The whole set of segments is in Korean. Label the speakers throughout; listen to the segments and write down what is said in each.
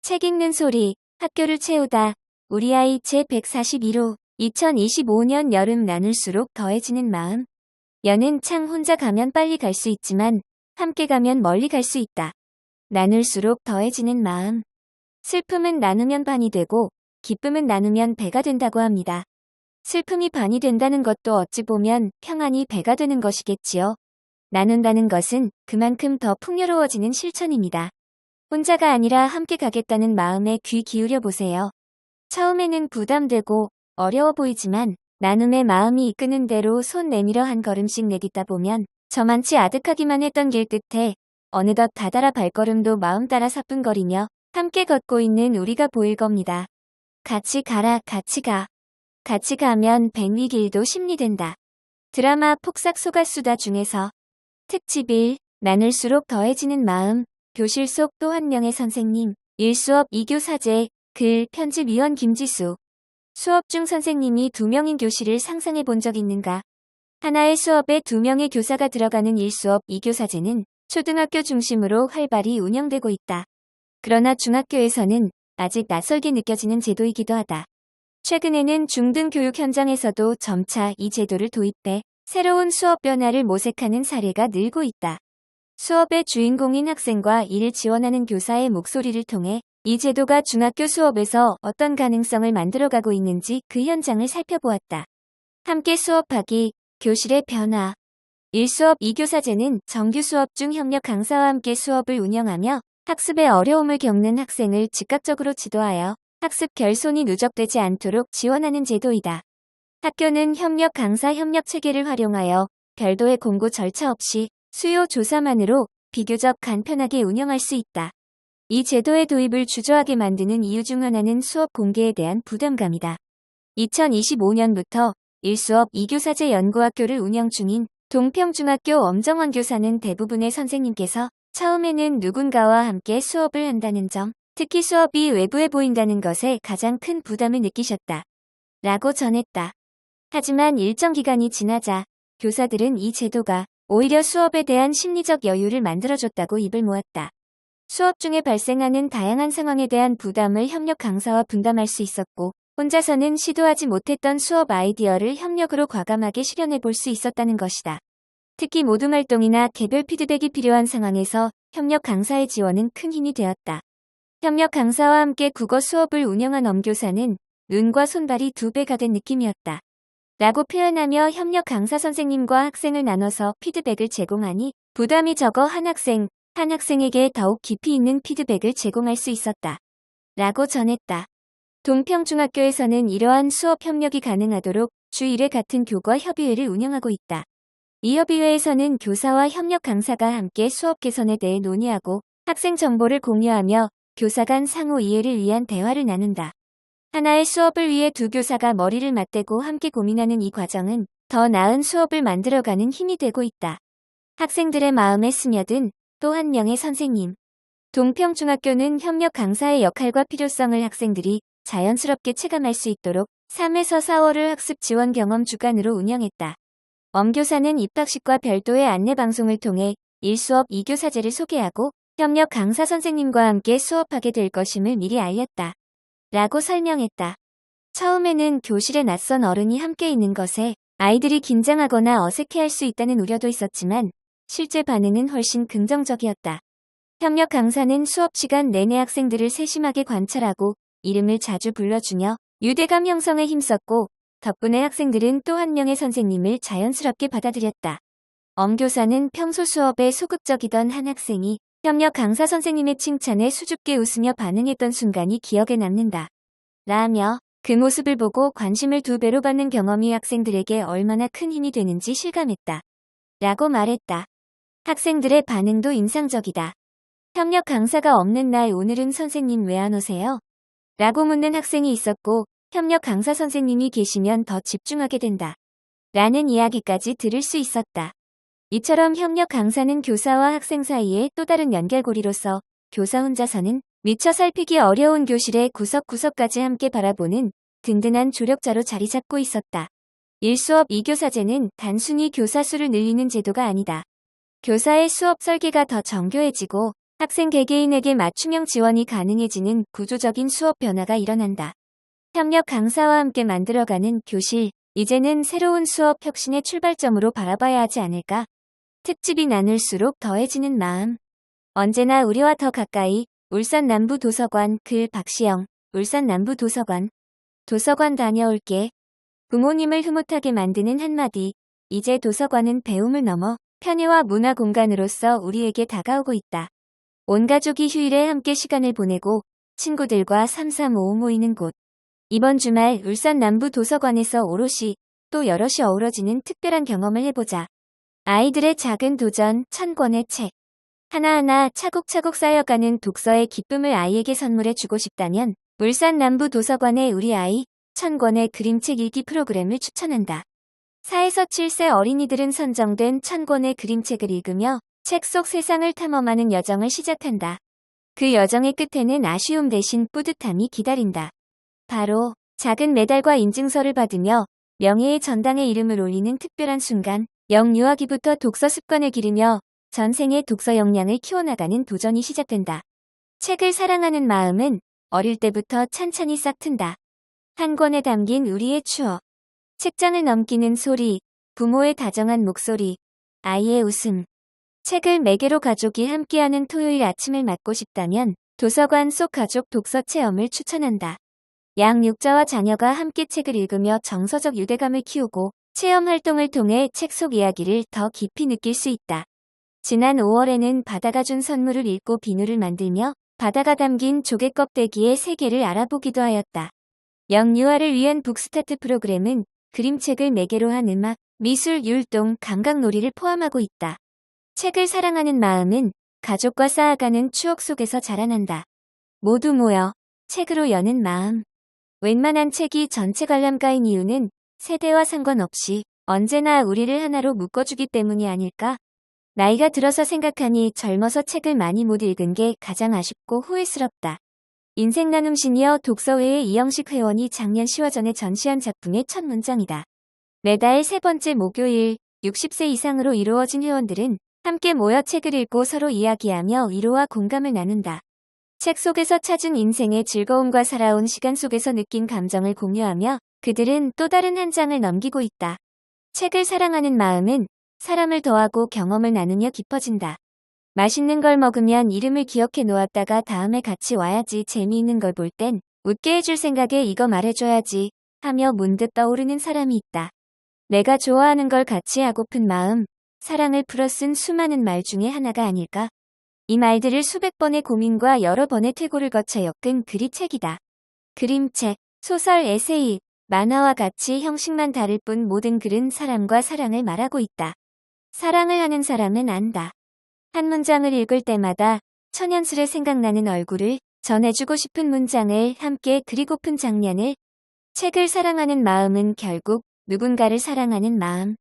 Speaker 1: 책 읽는 소리, 학교를 채우다. 우리 아이 제 141호. 2025년 여름 나눌수록 더해지는 마음. 여는 창 혼자 가면 빨리 갈 수 있지만 함께 가면 멀리 갈 수 있다. 나눌수록 더해지는 마음. 슬픔은 나누면 반이 되고 기쁨은 나누면 배가 된다고 합니다. 슬픔이 반이 된다는 것도 어찌 보면 평안이 배가 되는 것이겠지요. 나눈다는 것은 그만큼 더 풍요로워지는 실천입니다. 혼자가 아니라 함께 가겠다는 마음에 귀 기울여 보세요. 처음에는 부담되고 어려워 보이지만 나눔의 마음이 이끄는 대로 손 내밀어 한 걸음씩 내딛다 보면 저만치 아득하기만 했던 길 끝에 어느덧 다다라 발걸음도 마음 따라 사뿐거리며 함께 걷고 있는 우리가 보일 겁니다. 같이 가라, 같이 가. 같이 가면 백리길도 심리된다. 드라마 폭삭 속았수다 중에서 특집 1. 나눌수록 더해지는 마음. 교실 속 또 한 명의 선생님. 1수업 2교 사제. 글 편집위원 김지수. 수업 중 선생님이 2명인 교실을 상상해 본 적 있는가? 하나의 수업에 2명의 교사가 들어가는 1수업 2교 사제는 초등학교 중심으로 활발히 운영되고 있다. 그러나 중학교에서는 아직 낯설게 느껴지는 제도이기도 하다. 최근에는 중등교육 현장에서도 점차 이 제도를 도입해 새로운 수업 변화를 모색하는 사례가 늘고 있다. 수업의 주인공인 학생과 이를 지원하는 교사의 목소리를 통해 이 제도가 중학교 수업에서 어떤 가능성을 만들어가고 있는지 그 현장을 살펴보았다. 함께 수업하기, 교실의 변화. 1수업 2교 사제는 정규 수업 중 협력 강사와 함께 수업을 운영하며 학습에 어려움을 겪는 학생을 즉각적으로 지도하여 학습 결손이 누적되지 않도록 지원하는 제도이다. 학교는 협력 강사 협력 체계를 활용하여 별도의 공고 절차 없이 수요 조사만으로 비교적 간편하게 운영할 수 있다. 이 제도의 도입을 주저하게 만드는 이유 중 하나는 수업 공개에 대한 부담감이다. 2025년부터 1수업 2교 사제 연구학교를 운영 중인 동평중학교 엄정원 교사는 대부분의 선생님께서 처음에는 누군가와 함께 수업을 한다는 점, 특히 수업이 외부해 보인다는 것에 가장 큰 부담을 느끼셨다. 라고 전했다. 하지만 일정 기간이 지나자 교사들은 이 제도가 오히려 수업에 대한 심리적 여유를 만들어줬다고 입을 모았다. 수업 중에 발생하는 다양한 상황에 대한 부담을 협력 강사와 분담할 수 있었고, 혼자서는 시도하지 못했던 수업 아이디어를 협력으로 과감하게 실현해 볼 수 있었다는 것이다. 특히 모둠 활동이나 개별 피드백이 필요한 상황에서 협력 강사의 지원은 큰 힘이 되었다. 협력 강사와 함께 국어 수업을 운영한 엄교사는 눈과 손발이 2배가 된 느낌이었다. 라고 표현하며 협력 강사 선생님과 학생을 나눠서 피드백을 제공하니 부담이 적어 한 학생에게 더욱 깊이 있는 피드백을 제공할 수 있었다. 라고 전했다. 동평중학교에서는 이러한 수업 협력이 가능하도록 주 1회 같은 교과 협의회를 운영하고 있다. 이 협의회에서는 교사와 협력 강사가 함께 수업 개선에 대해 논의하고 학생 정보를 공유하며 교사 간 상호 이해를 위한 대화를 나눈다. 하나의 수업을 위해 두 교사가 머리를 맞대고 함께 고민하는 이 과정은 더 나은 수업을 만들어가는 힘이 되고 있다. 학생들의 마음에 스며든 또 한 명의 선생님. 동평중학교는 협력 강사의 역할과 필요성을 학생들이 자연스럽게 체감할 수 있도록 3에서 4월을 학습 지원 경험 주간으로 운영했다. 엄교사는 입학식과 별도의 안내방송을 통해 1수업 2교 사제를 소개하고 협력 강사 선생님과 함께 수업하게 될 것임을 미리 알렸다. 라고 설명했다. 처음에는 교실에 낯선 어른이 함께 있는 것에 아이들이 긴장하거나 어색해할 수 있다는 우려도 있었지만 실제 반응은 훨씬 긍정적이었다. 협력 강사는 수업 시간 내내 학생들을 세심하게 관찰하고 이름을 자주 불러주며 유대감 형성에 힘썼고 덕분에 학생들은 또 한 명의 선생님을 자연스럽게 받아들였다. 엄교사는 평소 수업에 소극적이던 한 학생이 협력 강사 선생님의 칭찬에 수줍게 웃으며 반응했던 순간이 기억에 남는다. 라며 그 모습을 보고 관심을 2배로 받는 경험이 학생들에게 얼마나 큰 힘이 되는지 실감했다. 라고 말했다. 학생들의 반응도 인상적이다. 협력 강사가 없는 날 오늘은 선생님 왜 안 오세요? 라고 묻는 학생이 있었고 협력 강사 선생님이 계시면 더 집중하게 된다. 라는 이야기까지 들을 수 있었다. 이처럼 협력 강사는 교사와 학생 사이의 또 다른 연결고리로서 교사 혼자서는 미처 살피기 어려운 교실의 구석구석까지 함께 바라보는 든든한 조력자로 자리 잡고 있었다. 1수업 2교 사제는 단순히 교사 수를 늘리는 제도가 아니다. 교사의 수업 설계가 더 정교해지고 학생 개개인에게 맞춤형 지원이 가능해지는 구조적인 수업 변화가 일어난다. 협력 강사와 함께 만들어가는 교실, 이제는 새로운 수업 혁신의 출발점으로 바라봐야 하지 않을까? 특집이 나눌수록 더해지는 마음. 언제나 우리와 더 가까이, 울산 남부 도서관, 글 박시영, 울산 남부 도서관. 도서관 다녀올게. 부모님을 흐뭇하게 만드는 한마디. 이제 도서관은 배움을 넘어 편의와 문화 공간으로서 우리에게 다가오고 있다. 온 가족이 휴일에 함께 시간을 보내고 친구들과 삼삼오오 모이는 곳. 이번 주말 울산 남부 도서관에서 오롯이 또 여럿이 어우러지는 특별한 경험을 해보자. 아이들의 작은 도전 1000권의 책. 하나하나 차곡차곡 쌓여가는 독서의 기쁨을 아이에게 선물해 주고 싶다면 울산 남부 도서관의 우리 아이 1000권의 그림책 읽기 프로그램을 추천한다. 4에서 7세 어린이들은 선정된 1000권의 그림책을 읽으며 책 속 세상을 탐험하는 여정을 시작한다. 그 여정의 끝에는 아쉬움 대신 뿌듯함이 기다린다. 바로 작은 메달과 인증서를 받으며 명예의 전당에 이름을 올리는 특별한 순간, 영유아기부터 독서 습관을 기르며 전생의 독서 역량을 키워나가는 도전이 시작된다. 책을 사랑하는 마음은 어릴 때부터 찬찬히 싹튼다. 한 권에 담긴 우리의 추억. 책장을 넘기는 소리, 부모의 다정한 목소리, 아이의 웃음. 책을 매개로 가족이 함께하는 토요일 아침을 맞고 싶다면 도서관 속 가족 독서 체험을 추천한다. 양육자와 자녀가 함께 책을 읽으며 정서적 유대감을 키우고 체험 활동을 통해 책 속 이야기를 더 깊이 느낄 수 있다. 지난 5월에는 바다가 준 선물을 읽고 비누를 만들며 바다가 담긴 조개 껍데기의 세계를 알아보기도 하였다. 영유아를 위한 북스타트 프로그램은 그림책을 매개로 한 음악, 미술, 율동, 감각놀이를 포함하고 있다. 책을 사랑하는 마음은 가족과 쌓아가는 추억 속에서 자라난다. 모두 모여 책으로 여는 마음. 웬만한 책이 전체 관람가인 이유는 세대와 상관없이 언제나 우리를 하나로 묶어주기 때문이 아닐까? 나이가 들어서 생각하니 젊어서 책을 많이 못 읽은 게 가장 아쉽고 후회스럽다. 인생나눔 시니어 독서회의 이영식 회원이 작년 10화 전에 전시한 작품의 첫 문장이다. 매달 세 번째 목요일 60세 이상으로 이루어진 회원들은 함께 모여 책을 읽고 서로 이야기하며 위로와 공감을 나눈다. 책 속에서 찾은 인생의 즐거움과 살아온 시간 속에서 느낀 감정을 공유하며 그들은 또 다른 한 장을 넘기고 있다. 책을 사랑하는 마음은 사람을 더하고 경험을 나누며 깊어진다. 맛있는 걸 먹으면 이름을 기억해 놓았다가 다음에 같이 와야지 재미있는 걸 볼 땐 웃게 해줄 생각에 이거 말해줘야지 하며 문득 떠오르는 사람이 있다. 내가 좋아하는 걸 같이 하고픈 마음, 사랑을 풀어쓴 수많은 말 중에 하나가 아닐까? 이 말들을 수백 번의 고민과 여러 번의 퇴고를 거쳐 엮은 글이 책이다. 그림책, 소설, 에세이, 만화와 같이 형식만 다를 뿐 모든 글은 사람과 사랑을 말하고 있다. 사랑을 하는 사람은 안다. 한 문장을 읽을 때마다 천연스레 생각나는 얼굴을, 전해주고 싶은 문장을, 함께 그리고픈 장면을. 책을 사랑하는 마음은 결국 누군가를 사랑하는 마음.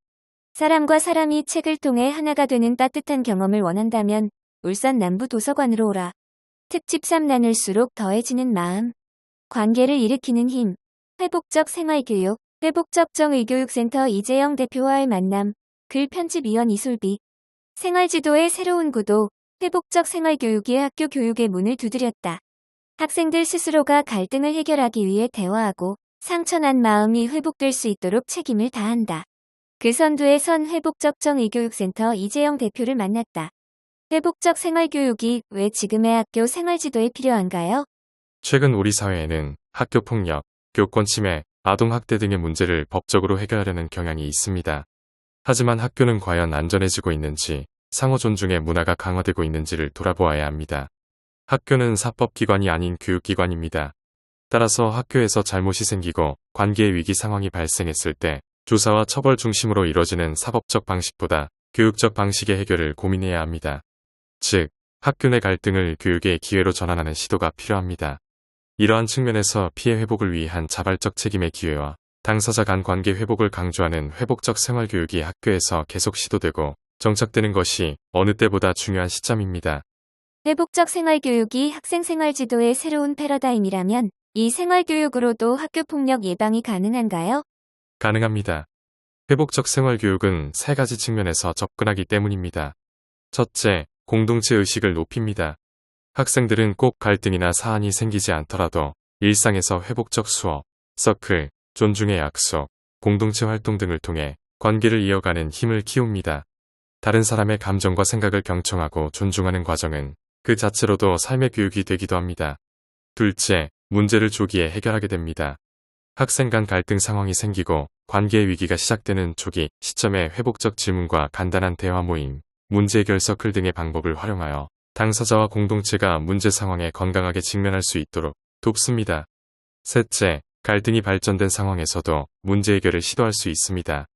Speaker 1: 사람과 사람이 책을 통해 하나가 되는 따뜻한 경험을 원한다면 울산 남부 도서관으로 오라. 특집 3 나눌수록 더해지는 마음. 관계를 일으키는 힘. 회복적 생활교육, 회복적 정의교육센터 이재영 대표와의 만남. 글 편집위원 이솔비. 생활지도의 새로운 구도, 회복적 생활교육이 학교 교육의 문을 두드렸다. 학생들 스스로가 갈등을 해결하기 위해 대화하고 상처난 마음이 회복될 수 있도록 책임을 다한다. 그 선두에 선 회복적 정의교육센터 이재영 대표를 만났다. 회복적 생활교육이 왜 지금의 학교 생활지도에 필요한가요?
Speaker 2: 최근 우리 사회에는 학교폭력, 교권 침해, 아동학대 등의 문제를 법적으로 해결하려는 경향이 있습니다. 하지만 학교는 과연 안전해지고 있는지, 상호 존중의 문화가 강화되고 있는지를 돌아보아야 합니다. 학교는 사법기관이 아닌 교육기관입니다. 따라서 학교에서 잘못이 생기고 관계의 위기 상황이 발생했을 때 조사와 처벌 중심으로 이뤄지는 사법적 방식보다 교육적 방식의 해결을 고민해야 합니다. 즉, 학교 내 갈등을 교육의 기회로 전환하는 시도가 필요합니다. 이러한 측면에서 피해 회복을 위한 자발적 책임의 기회와 당사자 간 관계 회복을 강조하는 회복적 생활교육이 학교에서 계속 시도되고 정착되는 것이 어느 때보다 중요한 시점입니다.
Speaker 1: 회복적 생활교육이 학생 생활지도의 새로운 패러다임이라면 이 생활교육으로도 학교폭력 예방이 가능한가요?
Speaker 2: 가능합니다. 회복적 생활교육은 세 가지 측면에서 접근하기 때문입니다. 첫째, 공동체 의식을 높입니다. 학생들은 꼭 갈등이나 사안이 생기지 않더라도 일상에서 회복적 수업, 서클, 존중의 약속, 공동체 활동 등을 통해 관계를 이어가는 힘을 키웁니다. 다른 사람의 감정과 생각을 경청하고 존중하는 과정은 그 자체로도 삶의 교육이 되기도 합니다. 둘째, 문제를 조기에 해결하게 됩니다. 학생 간 갈등 상황이 생기고 관계의 위기가 시작되는 초기 시점에 회복적 질문과 간단한 대화 모임, 문제 해결 서클 등의 방법을 활용하여 당사자와 공동체가 문제 상황에 건강하게 직면할 수 있도록 돕습니다. 셋째, 갈등이 발전된 상황에서도 문제 해결을 시도할 수 있습니다.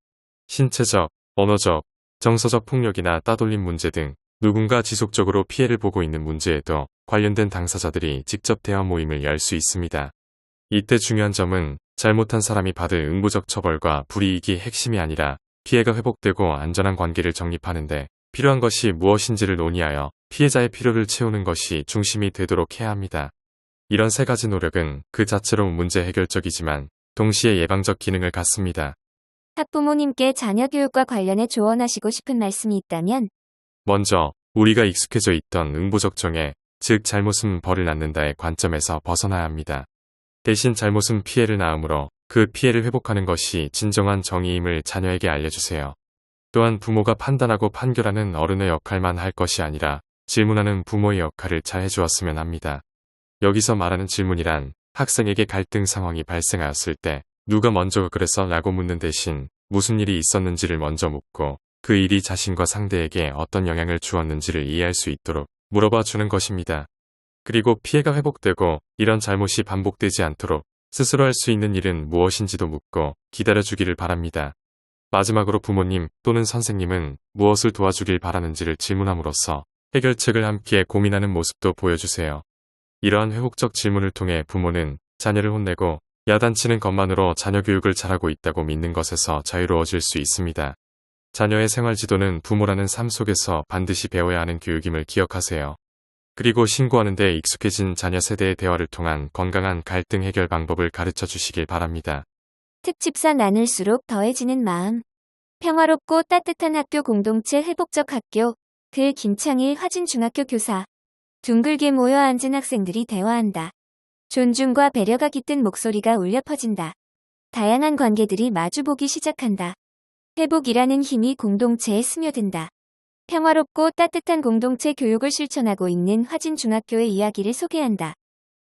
Speaker 2: 신체적, 언어적, 정서적 폭력이나 따돌림 문제 등 누군가 지속적으로 피해를 보고 있는 문제에도 관련된 당사자들이 직접 대화 모임을 열 수 있습니다. 이때 중요한 점은 잘못한 사람이 받을 응부적 처벌과 불이익이 핵심이 아니라 피해가 회복되고 안전한 관계를 정립하는데 필요한 것이 무엇인지를 논의하여 피해자의 필요를 채우는 것이 중심이 되도록 해야 합니다. 이런 세 가지 노력은 그 자체로 문제 해결적이지만 동시에 예방적 기능을 갖습니다.
Speaker 1: 학부모님께 자녀 교육과 관련해 조언하시고 싶은 말씀이 있다면
Speaker 2: 먼저 우리가 익숙해져 있던 응보적 정의, 즉 잘못은 벌을 낳는다의 관점에서 벗어나야 합니다. 대신 잘못은 피해를 낳으므로 그 피해를 회복하는 것이 진정한 정의임을 자녀에게 알려주세요. 또한 부모가 판단하고 판결하는 어른의 역할만 할 것이 아니라 질문하는 부모의 역할을 잘 해주었으면 합니다. 여기서 말하는 질문이란 학생에게 갈등 상황이 발생하였을 때 누가 먼저 그래서 라고 묻는 대신 무슨 일이 있었는지를 먼저 묻고 그 일이 자신과 상대에게 어떤 영향을 주었는지를 이해할 수 있도록 물어봐 주는 것입니다. 그리고 피해가 회복되고 이런 잘못이 반복되지 않도록 스스로 할 수 있는 일은 무엇인지도 묻고 기다려주기를 바랍니다. 마지막으로 부모님 또는 선생님은 무엇을 도와주길 바라는지를 질문함으로써 해결책을 함께 고민하는 모습도 보여주세요. 이러한 회복적 질문을 통해 부모는 자녀를 혼내고 야단치는 것만으로 자녀 교육을 잘하고 있다고 믿는 것에서 자유로워질 수 있습니다. 자녀의 생활지도는 부모라는 삶 속에서 반드시 배워야 하는 교육임을 기억하세요. 그리고 신고하는 데 익숙해진 자녀 세대의 대화를 통한 건강한 갈등 해결 방법을 가르쳐 주시길 바랍니다.
Speaker 1: 특집사 나눌수록 더해지는 마음. 평화롭고 따뜻한 학교 공동체 회복적 학교. 글 김창일 화진중학교 교사. 둥글게 모여 앉은 학생들이 대화한다. 존중과 배려가 깃든 목소리가 울려 퍼진다. 다양한 관계들이 마주보기 시작한다. 회복이라는 힘이 공동체에 스며든다. 평화롭고 따뜻한 공동체 교육을 실천하고 있는 화진중학교의 이야기를 소개한다.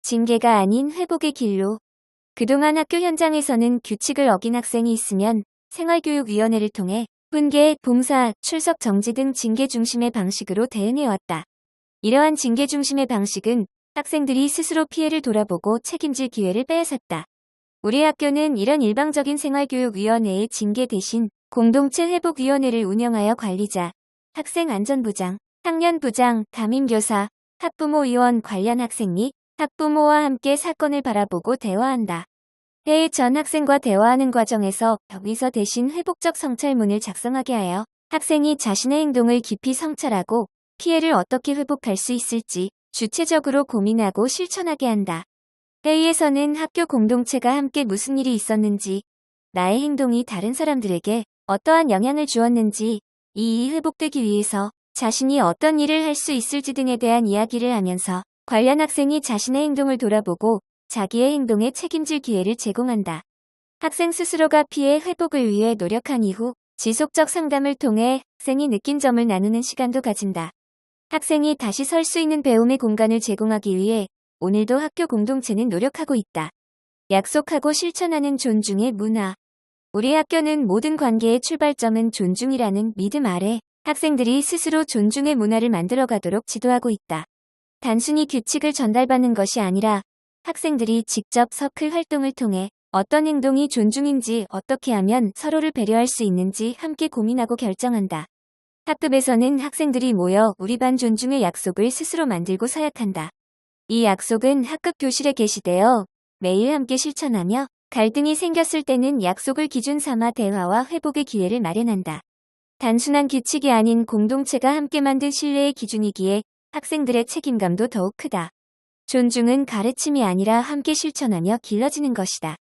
Speaker 1: 징계가 아닌 회복의 길로. 그동안 학교 현장에서는 규칙을 어긴 학생이 있으면 생활교육위원회를 통해 훈계, 봉사, 출석 정지 등 징계 중심의 방식으로 대응해왔다. 이러한 징계 중심의 방식은 학생들이 스스로 피해를 돌아보고 책임질 기회를 빼앗았다. 우리 학교는 이런 일방적인 생활교육위원회의 징계 대신 공동체 회복위원회를 운영하여 관리자, 학생안전부장, 학년부장, 담임교사, 학부모위원 관련 학생 및 학부모와 함께 사건을 바라보고 대화한다. 회의 전 학생과 대화하는 과정에서 여기서 대신 회복적 성찰문을 작성하게 하여 학생이 자신의 행동을 깊이 성찰하고 피해를 어떻게 회복할 수 있을지 주체적으로 고민하고 실천하게 한다. 회의에서는 학교 공동체가 함께 무슨 일이 있었는지, 나의 행동이 다른 사람들에게 어떠한 영향을 주었는지, 이 일이 회복되기 위해서 자신이 어떤 일을 할 수 있을지 등에 대한 이야기를 하면서 관련 학생이 자신의 행동을 돌아보고 자기의 행동에 책임질 기회를 제공한다. 학생 스스로가 피해 회복을 위해 노력한 이후 지속적 상담을 통해 학생이 느낀 점을 나누는 시간도 가진다. 학생이 다시 설 수 있는 배움의 공간을 제공하기 위해 오늘도 학교 공동체는 노력하고 있다. 약속하고 실천하는 존중의 문화. 우리 학교는 모든 관계의 출발점은 존중이라는 믿음 아래 학생들이 스스로 존중의 문화를 만들어가도록 지도하고 있다. 단순히 규칙을 전달받는 것이 아니라 학생들이 직접 서클 활동을 통해 어떤 행동이 존중인지, 어떻게 하면 서로를 배려할 수 있는지 함께 고민하고 결정한다. 학급에서는 학생들이 모여 우리 반 존중의 약속을 스스로 만들고 서약한다. 이 약속은 학급 교실에 게시되어 매일 함께 실천하며 갈등이 생겼을 때는 약속을 기준 삼아 대화와 회복의 기회를 마련한다. 단순한 규칙이 아닌 공동체가 함께 만든 신뢰의 기준이기에 학생들의 책임감도 더욱 크다. 존중은 가르침이 아니라 함께 실천하며 길러지는 것이다.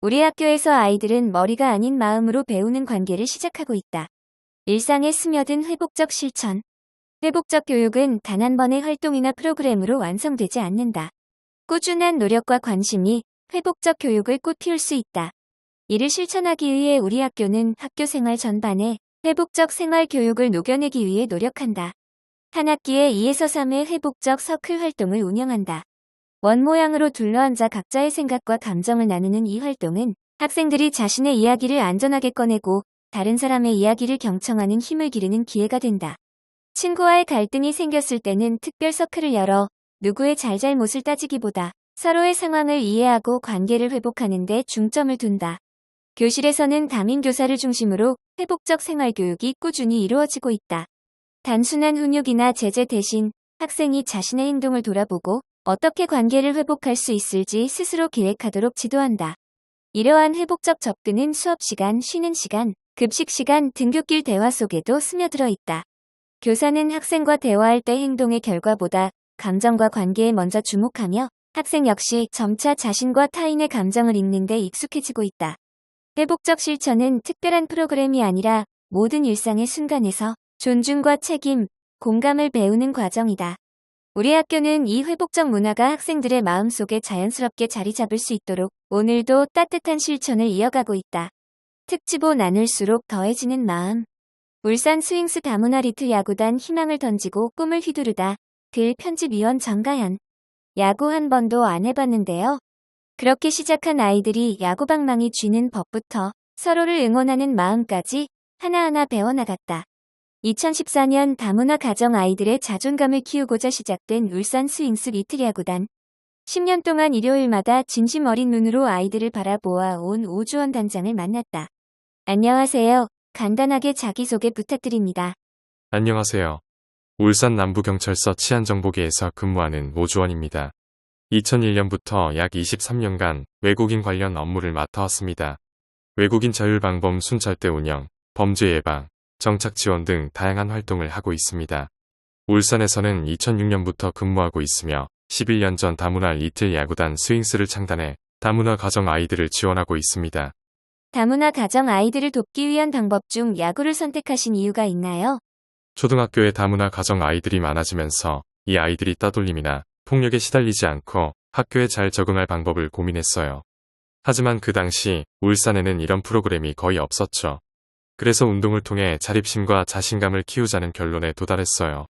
Speaker 1: 우리 학교에서 아이들은 머리가 아닌 마음으로 배우는 관계를 시작하고 있다. 일상에 스며든 회복적 실천. 회복적 교육은 단 한 번의 활동이나 프로그램으로 완성되지 않는다. 꾸준한 노력과 관심이 회복적 교육을 꽃피울 수 있다. 이를 실천하기 위해 우리 학교는 학교 생활 전반에 회복적 생활 교육을 녹여내기 위해 노력한다. 한 학기에 2에서 3회 회복적 서클 활동을 운영한다. 원 모양으로 둘러앉아 각자의 생각과 감정을 나누는 이 활동은 학생들이 자신의 이야기를 안전하게 꺼내고 다른 사람의 이야기를 경청하는 힘을 기르는 기회가 된다. 친구와의 갈등이 생겼을 때는 특별 서클을 열어 누구의 잘잘못을 따지기보다 서로의 상황을 이해하고 관계를 회복하는 데 중점을 둔다. 교실에서는 담임교사를 중심으로 회복적 생활교육이 꾸준히 이루어지고 있다. 단순한 훈육이나 제재 대신 학생이 자신의 행동을 돌아보고 어떻게 관계를 회복할 수 있을지 스스로 계획하도록 지도한다. 이러한 회복적 접근은 수업 시간, 쉬는 시간, 급식 시간, 등굣길 대화 속에도 스며들어 있다. 교사는 학생과 대화할 때 행동의 결과보다 감정과 관계에 먼저 주목하며 학생 역시 점차 자신과 타인의 감정을 읽는 데 익숙해지고 있다. 회복적 실천은 특별한 프로그램이 아니라 모든 일상의 순간에서 존중과 책임, 공감을 배우는 과정이다. 우리 학교는 이 회복적 문화가 학생들의 마음속에 자연스럽게 자리 잡을 수 있도록 오늘도 따뜻한 실천을 이어가고 있다. 특집호 나눌수록 더해지는 마음. 울산 스윙스 다문화 리틀 야구단 희망을 던지고 꿈을 휘두르다. 글 편집위원 정가연. 야구 한 번도 안 해봤는데요. 그렇게 시작한 아이들이 야구방망이 쥐는 법부터 서로를 응원하는 마음까지 하나하나 배워나갔다. 2014년 다문화 가정 아이들의 자존감을 키우고자 시작된 울산 스윙스 리틀 야구단. 10년 동안 일요일마다 진심 어린 눈으로 아이들을 바라보아 온 오주원 단장을 만났다. 안녕하세요. 간단하게 자기소개 부탁드립니다.
Speaker 2: 안녕하세요. 울산 남부경찰서 치안정보계에서 근무하는 오주원입니다. 2001년부터 약 23년간 외국인 관련 업무를 맡아왔습니다. 외국인 자율방범 순찰대 운영, 범죄 예방, 정착 지원 등 다양한 활동을 하고 있습니다. 울산에서는 2006년부터 근무하고 있으며 11년 전 다문화 리틀 야구단 스윙스를 창단해 다문화 가정 아이들을 지원하고 있습니다.
Speaker 1: 다문화 가정 아이들을 돕기 위한 방법 중 야구를 선택하신 이유가 있나요?
Speaker 2: 초등학교에 다문화 가정 아이들이 많아지면서 이 아이들이 따돌림이나 폭력에 시달리지 않고 학교에 잘 적응할 방법을 고민했어요. 하지만 그 당시 울산에는 이런 프로그램이 거의 없었죠. 그래서 운동을 통해 자립심과 자신감을 키우자는 결론에 도달했어요.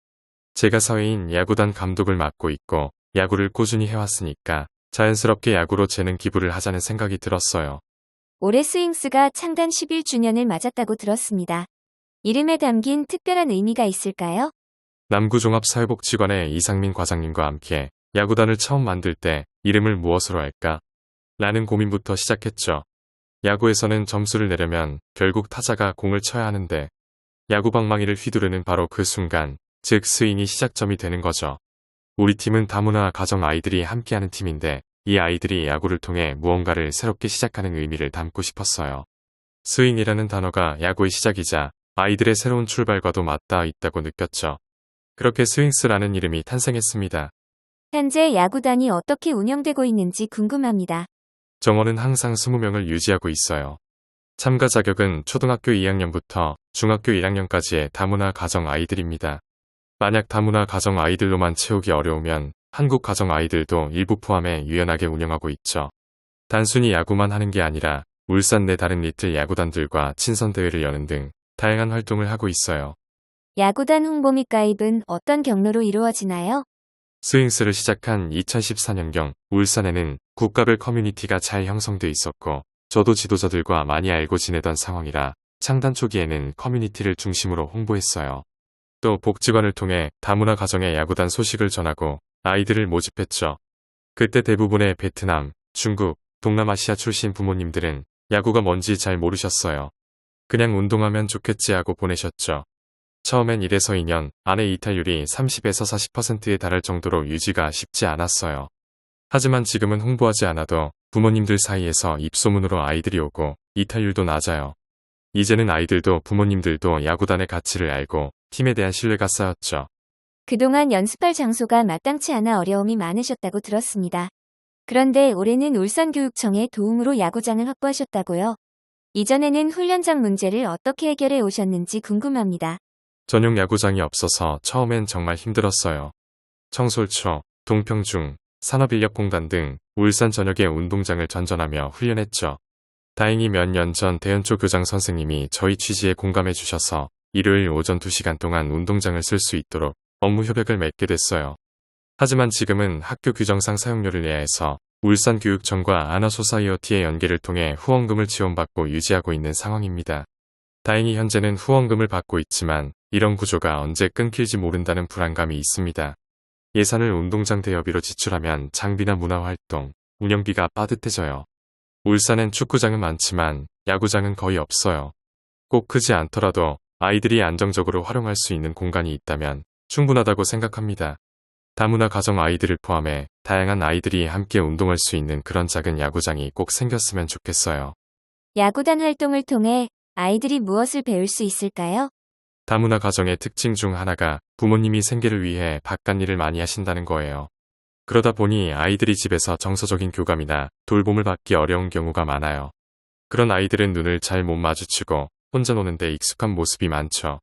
Speaker 2: 제가 사회인 야구단 감독을 맡고 있고 야구를 꾸준히 해왔으니까 자연스럽게 야구로 재능 기부를 하자는 생각이 들었어요.
Speaker 1: 올해 스윙스가 창단 11주년을 맞았다고 들었습니다. 이름에 담긴 특별한 의미가 있을까요?
Speaker 2: 남구종합사회복지관의 이상민 과장님과 함께 야구단을 처음 만들 때 이름을 무엇으로 할까? 라는 고민부터 시작했죠. 야구에서는 점수를 내려면 결국 타자가 공을 쳐야 하는데 야구방망이를 휘두르는 바로 그 순간, 즉 스윙이 시작점이 되는 거죠. 우리 팀은 다문화 가정 아이들이 함께하는 팀인데 이 아이들이 야구를 통해 무언가를 새롭게 시작하는 의미를 담고 싶었어요. 스윙이라는 단어가 야구의 시작이자 아이들의 새로운 출발과도 맞닿아 있다고 느꼈죠. 그렇게 스윙스라는 이름이 탄생했습니다.
Speaker 1: 현재 야구단이 어떻게 운영되고 있는지 궁금합니다.
Speaker 2: 정원은 항상 20명을 유지하고 있어요. 참가 자격은 초등학교 2학년부터 중학교 1학년까지의 다문화 가정 아이들입니다. 만약 다문화 가정 아이들로만 채우기 어려우면 한국 가정 아이들도 일부 포함해 유연하게 운영하고 있죠. 단순히 야구만 하는 게 아니라 울산 내 다른 리틀 야구단들과 친선대회를 여는 등 다양한 활동을 하고 있어요.
Speaker 1: 야구단 홍보 및 가입은 어떤 경로로 이루어지나요?
Speaker 2: 스윙스를 시작한 2014년경 울산에는 국가별 커뮤니티가 잘 형성돼 있었고 저도 지도자들과 많이 알고 지내던 상황이라 창단 초기에는 커뮤니티를 중심으로 홍보했어요. 또 복지관을 통해 다문화 가정의 야구단 소식을 전하고 아이들을 모집했죠. 그때 대부분의 베트남, 중국, 동남아시아 출신 부모님들은 야구가 뭔지 잘 모르셨어요. 그냥 운동하면 좋겠지 하고 보내셨죠. 처음엔 1에서 2년 안에 이탈률이 30에서 40%에 달할 정도로 유지가 쉽지 않았어요. 하지만 지금은 홍보하지 않아도 부모님들 사이에서 입소문으로 아이들이 오고 이탈률도 낮아요. 이제는 아이들도 부모님들도 야구단의 가치를 알고 팀에 대한 신뢰가 쌓였죠.
Speaker 1: 그동안 연습할 장소가 마땅치 않아 어려움이 많으셨다고 들었습니다. 그런데 올해는 울산교육청의 도움으로 야구장을 확보하셨다고요? 이전에는 훈련장 문제를 어떻게 해결해 오셨는지 궁금합니다.
Speaker 2: 전용 야구장이 없어서 처음엔 정말 힘들었어요. 청솔초, 동평중, 산업인력공단 등 울산 전역의 운동장을 전전하며 훈련했죠. 다행히 몇 년 전 대연초 교장 선생님이 저희 취지에 공감해 주셔서 일요일 오전 2시간 동안 운동장을 쓸 수 있도록 업무 협약을 맺게 됐어요. 하지만 지금은 학교 규정상 사용료를 내야 해서 울산교육청과 아나소사이어티의 연계를 통해 후원금을 지원받고 유지하고 있는 상황입니다. 다행히 현재는 후원금을 받고 있지만 이런 구조가 언제 끊길지 모른다는 불안감이 있습니다. 예산을 운동장 대여비로 지출하면 장비나 문화활동, 운영비가 빠듯해져요. 울산엔 축구장은 많지만 야구장은 거의 없어요. 꼭 크지 않더라도 아이들이 안정적으로 활용할 수 있는 공간이 있다면 충분하다고 생각합니다. 다문화 가정 아이들을 포함해 다양한 아이들이 함께 운동할 수 있는 그런 작은 야구장이 꼭 생겼으면 좋겠어요.
Speaker 1: 야구단 활동을 통해 아이들이 무엇을 배울 수 있을까요?
Speaker 2: 다문화 가정의 특징 중 하나가 부모님이 생계를 위해 바깥일을 많이 하신다는 거예요. 그러다 보니 아이들이 집에서 정서적인 교감이나 돌봄을 받기 어려운 경우가 많아요. 그런 아이들은 눈을 잘 못 마주치고 혼자 노는데 익숙한 모습이 많죠.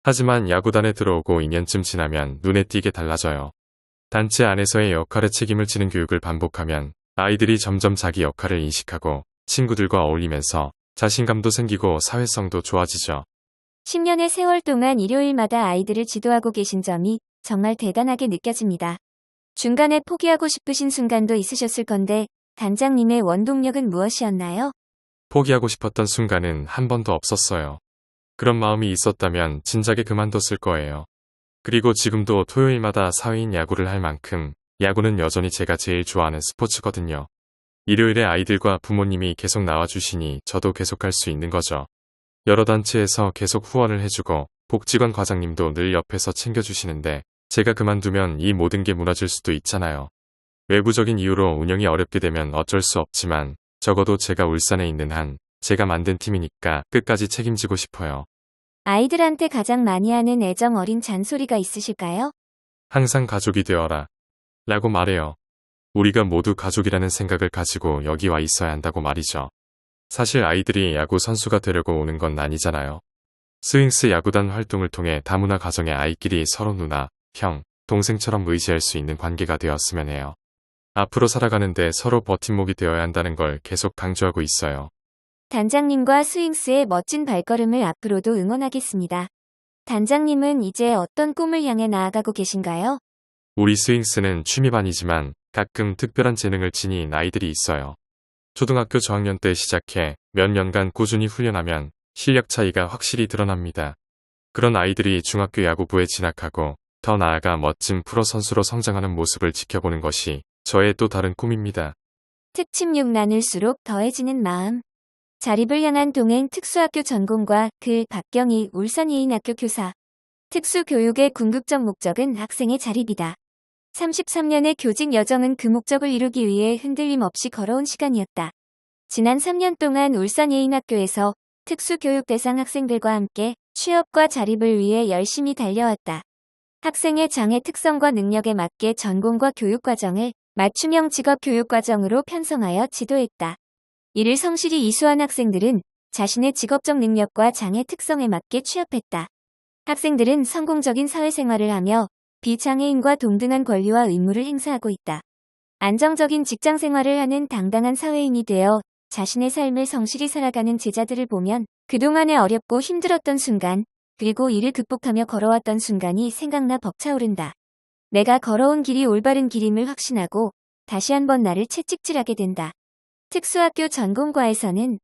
Speaker 2: 하지만 야구단에 들어오고 2년쯤 지나면 눈에 띄게 달라져요. 단체 안에서의 역할에 책임을 지는 교육을 반복하면 아이들이 점점 자기 역할을 인식하고 친구들과 어울리면서 자신감도 생기고 사회성도 좋아지죠.
Speaker 1: 10년의 세월 동안 일요일마다 아이들을 지도하고 계신 점이 정말 대단하게 느껴집니다. 중간에 포기하고 싶으신 순간도 있으셨을 건데 단장님의 원동력은 무엇이었나요?
Speaker 2: 포기하고 싶었던 순간은 한 번도 없었어요. 그런 마음이 있었다면 진작에 그만뒀을 거예요. 그리고 지금도 토요일마다 사회인 야구를 할 만큼 야구는 여전히 제가 제일 좋아하는 스포츠거든요. 일요일에 아이들과 부모님이 계속 나와주시니 저도 계속할 수 있는 거죠. 여러 단체에서 계속 후원을 해주고 복지관 과장님도 늘 옆에서 챙겨주시는데 제가 그만두면 이 모든 게 무너질 수도 있잖아요. 외부적인 이유로 운영이 어렵게 되면 어쩔 수 없지만 적어도 제가 울산에 있는 한 제가 만든 팀이니까 끝까지 책임지고 싶어요.
Speaker 1: 아이들한테 가장 많이 하는 애정 어린 잔소리가 있으실까요?
Speaker 2: 항상 가족이 되어라 라고 말해요. 우리가 모두 가족이라는 생각을 가지고 여기 와 있어야 한다고 말이죠. 사실 아이들이 야구 선수가 되려고 오는 건 아니잖아요. 스윙스 야구단 활동을 통해 다문화 가정의 아이끼리 서로 누나, 형, 동생처럼 의지할 수 있는 관계가 되었으면 해요. 앞으로 살아가는데 서로 버팀목이 되어야 한다는 걸 계속 강조하고 있어요.
Speaker 1: 단장님과 스윙스의 멋진 발걸음을 앞으로도 응원하겠습니다. 단장님은 이제 어떤 꿈을 향해 나아가고 계신가요?
Speaker 2: 우리 스윙스는 취미반이지만 가끔 특별한 재능을 지닌 아이들이 있어요. 초등학교 저학년 때 시작해 몇 년간 꾸준히 훈련하면 실력 차이가 확실히 드러납니다. 그런 아이들이 중학교 야구부에 진학하고 더 나아가 멋진 프로 선수로 성장하는 모습을 지켜보는 것이 저의 또 다른 꿈입니다.
Speaker 1: 특침 6 나눌수록 더해지는 마음. 자립을 향한 동행 특수학교 전공과 글 박경희 울산예인학교 교사. 특수교육의 궁극적 목적은 학생의 자립이다. 33년의 교직 여정은 그 목적을 이루기 위해 흔들림 없이 걸어온 시간이었다. 지난 3년 동안 울산예인학교에서 특수교육 대상 학생들과 함께 취업과 자립을 위해 열심히 달려왔다. 학생의 장애 특성과 능력에 맞게 전공과 교육과정을 맞춤형 직업교육과정으로 편성하여 지도했다. 이를 성실히 이수한 학생들은 자신의 직업적 능력과 장애 특성에 맞게 취업했다. 학생들은 성공적인 사회생활을 하며 비장애인과 동등한 권리와 의무를 행사하고 있다. 안정적인 직장생활을 하는 당당한 사회인이 되어 자신의 삶을 성실히 살아가는 제자들을 보면 그동안의 어렵고 힘들었던 순간, 그리고 이를 극복하며 걸어왔던 순간이 생각나 벅차오른다. 내가 걸어온 길이 올바른 길임을 확신하고 다시 한번 나를 채찍질하게 된다. 특수학교 전공과에서는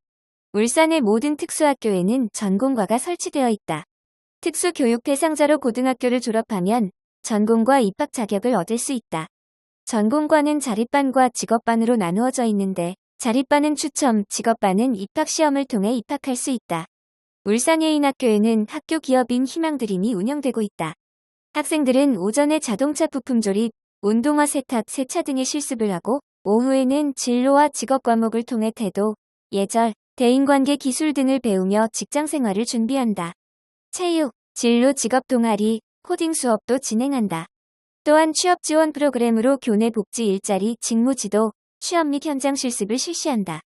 Speaker 1: 울산의 모든 특수학교에는 전공과가 설치되어 있다. 특수교육 대상자로 고등학교를 졸업하면 전공과 입학 자격을 얻을 수 있다. 전공과는 자립반과 직업반으로 나누어져 있는데 자립반은 추첨, 직업반은 입학시험을 통해 입학할 수 있다. 울산예인학교에는 학교 기업인 희망드림이 운영되고 있다. 학생들은 오전에 자동차 부품 조립, 운동화 세탁, 세차 등의 실습을 하고 오후에는 진로와 직업 과목을 통해 태도, 예절, 대인관계 기술 등을 배우며 직장생활을 준비한다. 체육, 진로 직업 동아리, 코딩 수업도 진행한다. 또한 취업 지원 프로그램으로 교내 복지 일자리, 직무 지도, 취업 및 현장 실습을 실시한다.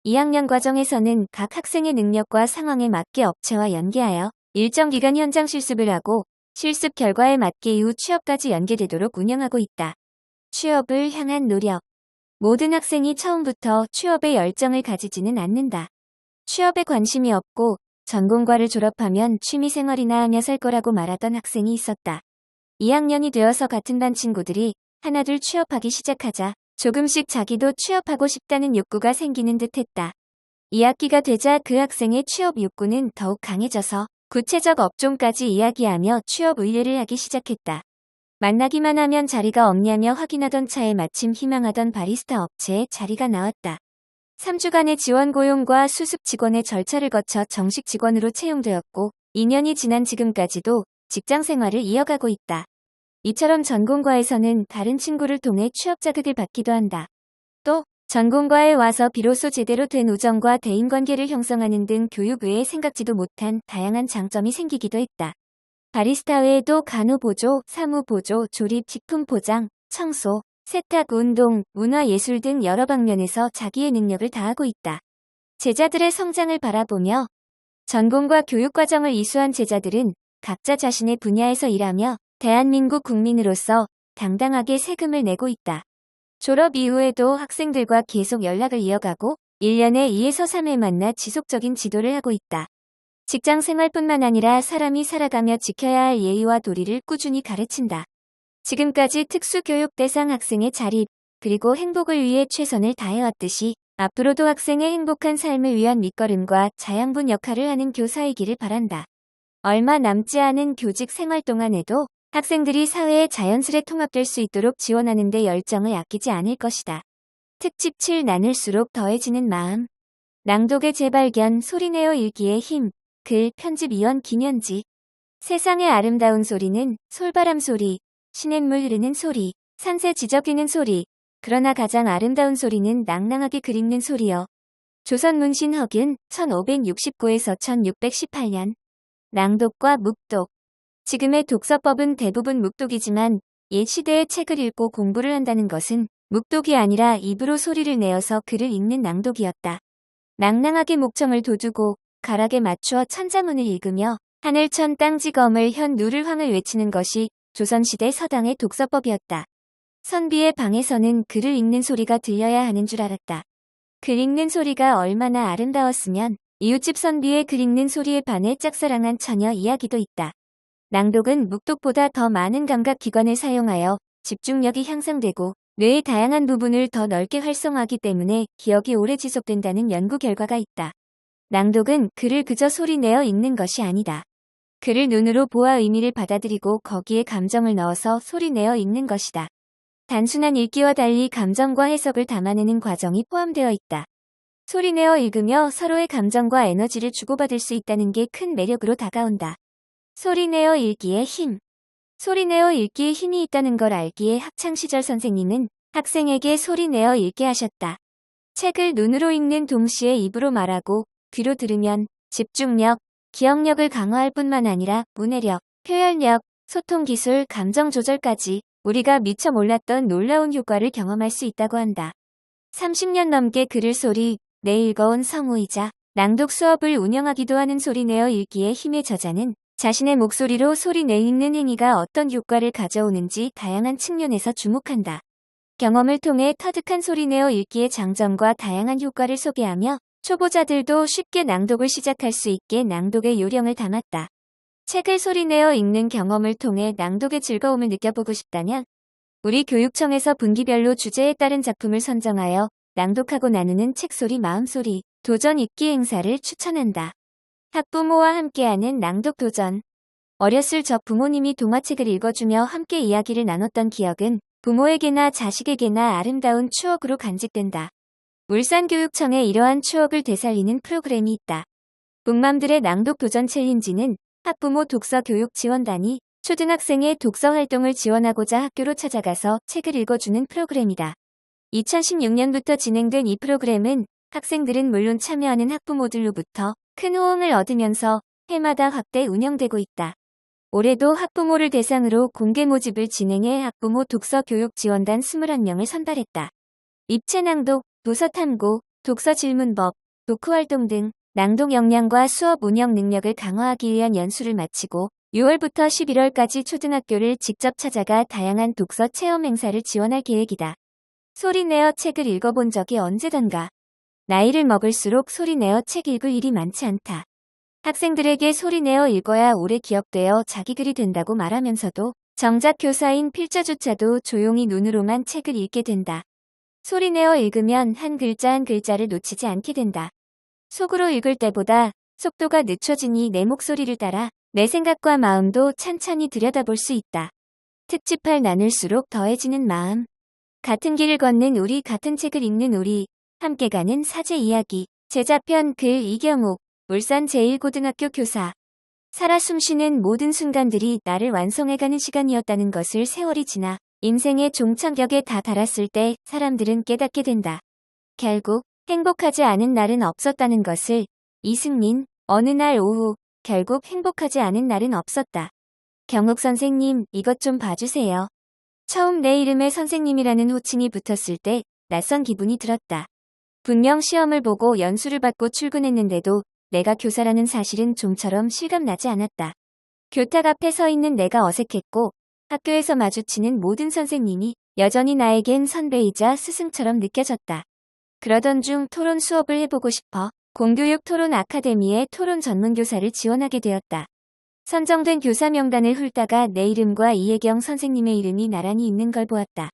Speaker 1: 2학년 과정에서는 각 학생의 능력과 상황에 맞게 업체와 연계하여 일정 기간 현장 실습을 하고 실습 결과에 맞게 이후 취업까지 연계되도록 운영하고 있다. 취업을 향한 노력. 모든 학생이 처음부터 취업에 열정을 가지지는 않는다. 취업에 관심이 없고 전공과를 졸업하면 취미생활이나 하며 살 거라고 말하던 학생이 있었다. 2학년이 되어서 같은 반 친구들이 하나둘 취업하기 시작하자 조금씩 자기도 취업하고 싶다는 욕구가 생기는 듯했다. 2학기가 되자 그 학생의 취업 욕구는 더욱 강해져서 구체적 업종까지 이야기하며 취업 의뢰를 하기 시작했다. 만나기만 하면 자리가 없냐며 확인하던 차에 마침 희망하던 바리스타 업체에 자리가 나왔다. 3주간의 지원 고용과 수습 직원의 절차를 거쳐 정식 직원으로 채용되었고 2년이 지난 지금까지도 직장 생활을 이어가고 있다. 이처럼 전공과에서는 다른 친구를 통해 취업 자극을 받기도 한다. 또 전공과에 와서 비로소 제대로 된 우정과 대인관계를 형성하는 등 교육 외에 생각지도 못한 다양한 장점이 생기기도 했다. 바리스타 외에도 간호보조, 사무보조, 조립, 식품 포장, 청소, 세탁, 운동, 문화예술 등 여러 방면에서 자기의 능력을 다하고 있다. 제자들의 성장을 바라보며 전공과 교육과정을 이수한 제자들은 각자 자신의 분야에서 일하며 대한민국 국민으로서 당당하게 세금을 내고 있다. 졸업 이후에도 학생들과 계속 연락을 이어가고 1년에 2에서 3회 만나 지속적인 지도를 하고 있다. 직장 생활뿐만 아니라 사람이 살아가며 지켜야 할 예의와 도리를 꾸준히 가르친다. 지금까지 특수교육 대상 학생의 자립, 그리고 행복을 위해 최선을 다해왔듯이 앞으로도 학생의 행복한 삶을 위한 밑거름과 자양분 역할을 하는 교사이기를 바란다. 얼마 남지 않은 교직 생활 동안에도 학생들이 사회에 자연스레 통합될 수 있도록 지원하는 데 열정을 아끼지 않을 것이다. 특집 7 나눌수록 더해지는 마음. 낭독의 재발견 소리내어 일기의 힘. 글 편집 이원 김현지. 세상의 아름다운 소리는 솔바람 소리, 시냇물 흐르는 소리, 산새 지저귀는 소리. 그러나 가장 아름다운 소리는 낭낭하게 글 읽는 소리여. 조선 문신 허균 1569에서 1618년. 낭독과 묵독. 지금의 독서법은 대부분 묵독이지만 옛 시대의 책을 읽고 공부를 한다는 것은 묵독이 아니라 입으로 소리를 내어서 글을 읽는 낭독이었다. 낭낭하게 목청을 돋우고 가락에 맞추어 천자문을 읽으며 하늘천 땅지검을 현 누를 황을 외치는 것이 조선시대 서당의 독서법이었다. 선비의 방에서는 글을 읽는 소리가 들려야 하는 줄 알았다. 글 읽는 소리가 얼마나 아름다웠으면 이웃집 선비의 글 읽는 소리에 반해 짝사랑한 처녀 이야기도 있다. 낭독은 묵독보다 더 많은 감각기관을 사용하여 집중력이 향상되고 뇌의 다양한 부분을 더 넓게 활성화하기 때문에 기억이 오래 지속된다는 연구 결과가 있다. 낭독은 글을 그저 소리내어 읽는 것이 아니다. 글을 눈으로 보아 의미를 받아들이고 거기에 감정을 넣어서 소리내어 읽는 것이다. 단순한 읽기와 달리 감정과 해석을 담아내는 과정이 포함되어 있다. 소리내어 읽으며 서로의 감정과 에너지를 주고받을 수 있다는 게 큰 매력으로 다가온다. 소리내어 읽기의 힘. 소리내어 읽기에 힘이 있다는 걸 알기에 학창시절 선생님은 학생에게 소리내어 읽게 하셨다. 책을 눈으로 읽는 동시에 입으로 말하고 귀로 들으면 집중력, 기억력을 강화할 뿐만 아니라 문해력, 표현력, 소통기술, 감정조절까지 우리가 미처 몰랐던 놀라운 효과를 경험할 수 있다고 한다. 30년 넘게 글을 소리 내 읽어온 성우이자 낭독 수업을 운영하기도 하는 소리내어 읽기의 힘의 저자는 자신의 목소리로 소리내 읽는 행위가 어떤 효과를 가져오는지 다양한 측면에서 주목한다. 경험을 통해 터득한 소리내어 읽기의 장점과 다양한 효과를 소개하며 초보자들도 쉽게 낭독을 시작할 수 있게 낭독의 요령을 담았다. 책을 소리내어 읽는 경험을 통해 낭독의 즐거움을 느껴보고 싶다면 우리 교육청에서 분기별로 주제에 따른 작품을 선정하여 낭독하고 나누는 책소리 마음소리 도전 읽기 행사를 추천한다. 학부모와 함께하는 낭독 도전. 어렸을 적 부모님이 동화책을 읽어주며 함께 이야기를 나눴던 기억은 부모에게나 자식에게나 아름다운 추억으로 간직된다. 울산교육청에 이러한 추억을 되살리는 프로그램이 있다. 북맘들의 낭독 도전 챌린지는 학부모 독서교육지원단이 초등학생의 독서 활동을 지원하고자 학교로 찾아가서 책을 읽어주는 프로그램이다. 2016년부터 진행된 이 프로그램은 학생들은 물론 참여하는 학부모들로부터 큰 호응을 얻으면서 해마다 확대 운영되고 있다. 올해도 학부모를 대상으로 공개 모집을 진행해 학부모 독서교육지원단 21명을 선발했다. 입체 낭독, 도서 탐구, 독서 질문법, 독후활동 등 낭독 역량과 수업 운영 능력을 강화하기 위한 연수를 마치고 6월부터 11월까지 초등학교를 직접 찾아가 다양한 독서 체험 행사를 지원할 계획이다. 소리내어 책을 읽어본 적이 언제던가. 나이를 먹을수록 소리내어 책 읽을 일이 많지 않다. 학생들에게 소리내어 읽어야 오래 기억되어 자기 글이 된다고 말하면서도 정작 교사인 필자조차도 조용히 눈으로만 책을 읽게 된다. 소리내어 읽으면 한 글자 한 글자를 놓치지 않게 된다. 속으로 읽을 때보다 속도가 늦춰지니 내 목소리를 따라 내 생각과 마음도 찬찬히 들여다볼 수 있다. 특집할 나눌수록 더해지는 마음. 같은 길을 걷는 우리, 같은 책을 읽는 우리, 함께 가는 사제 이야기. 제자편 글 이경욱, 울산 제1고등학교 교사. 살아 숨쉬는 모든 순간들이 나를 완성해가는 시간이었다는 것을 세월이 지나 인생의 종착역에 다 달았을 때 사람들은 깨닫게 된다. 결국 행복하지 않은 날은 없었다는 것을. 이승민, 어느 날 오후, 결국 행복하지 않은 날은 없었다. 경욱 선생님, 이것 좀 봐주세요. 처음 내 이름에 선생님이라는 호칭이 붙었을 때 낯선 기분이 들었다. 분명 시험을 보고 연수를 받고 출근했는데도 내가 교사라는 사실은 좀처럼 실감나지 않았다. 교탁 앞에 서 있는 내가 어색했고 학교에서 마주치는 모든 선생님이 여전히 나에겐 선배이자 스승처럼 느껴졌다. 그러던 중 토론 수업을 해보고 싶어 공교육 토론 아카데미에 토론 전문교사를 지원하게 되었다. 선정된 교사 명단을 훑다가 내 이름과 이혜경 선생님의 이름이 나란히 있는 걸 보았다.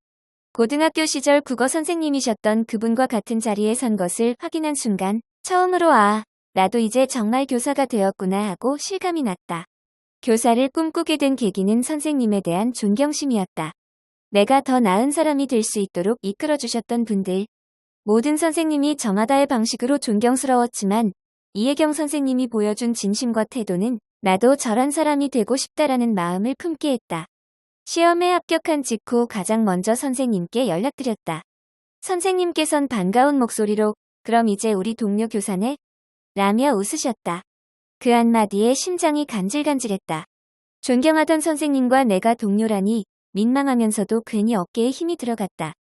Speaker 1: 고등학교 시절 국어 선생님이셨던 그분과 같은 자리에 선 것을 확인한 순간 처음으로 나도 이제 정말 교사가 되었구나 하고 실감이 났다. 교사를 꿈꾸게 된 계기는 선생님에 대한 존경심이었다. 내가 더 나은 사람이 될 수 있도록 이끌어주셨던 분들. 모든 선생님이 저마다의 방식으로 존경스러웠지만 이혜경 선생님이 보여준 진심과 태도는 나도 저런 사람이 되고 싶다라는 마음을 품게 했다. 시험에 합격한 직후 가장 먼저 선생님께 연락드렸다. 선생님께선 반가운 목소리로 그럼 이제 우리 동료 교사네? 라며 웃으셨다. 그 한마디에 심장이 간질간질했다. 존경하던 선생님과 내가 동료라니 민망하면서도 괜히 어깨에 힘이 들어갔다.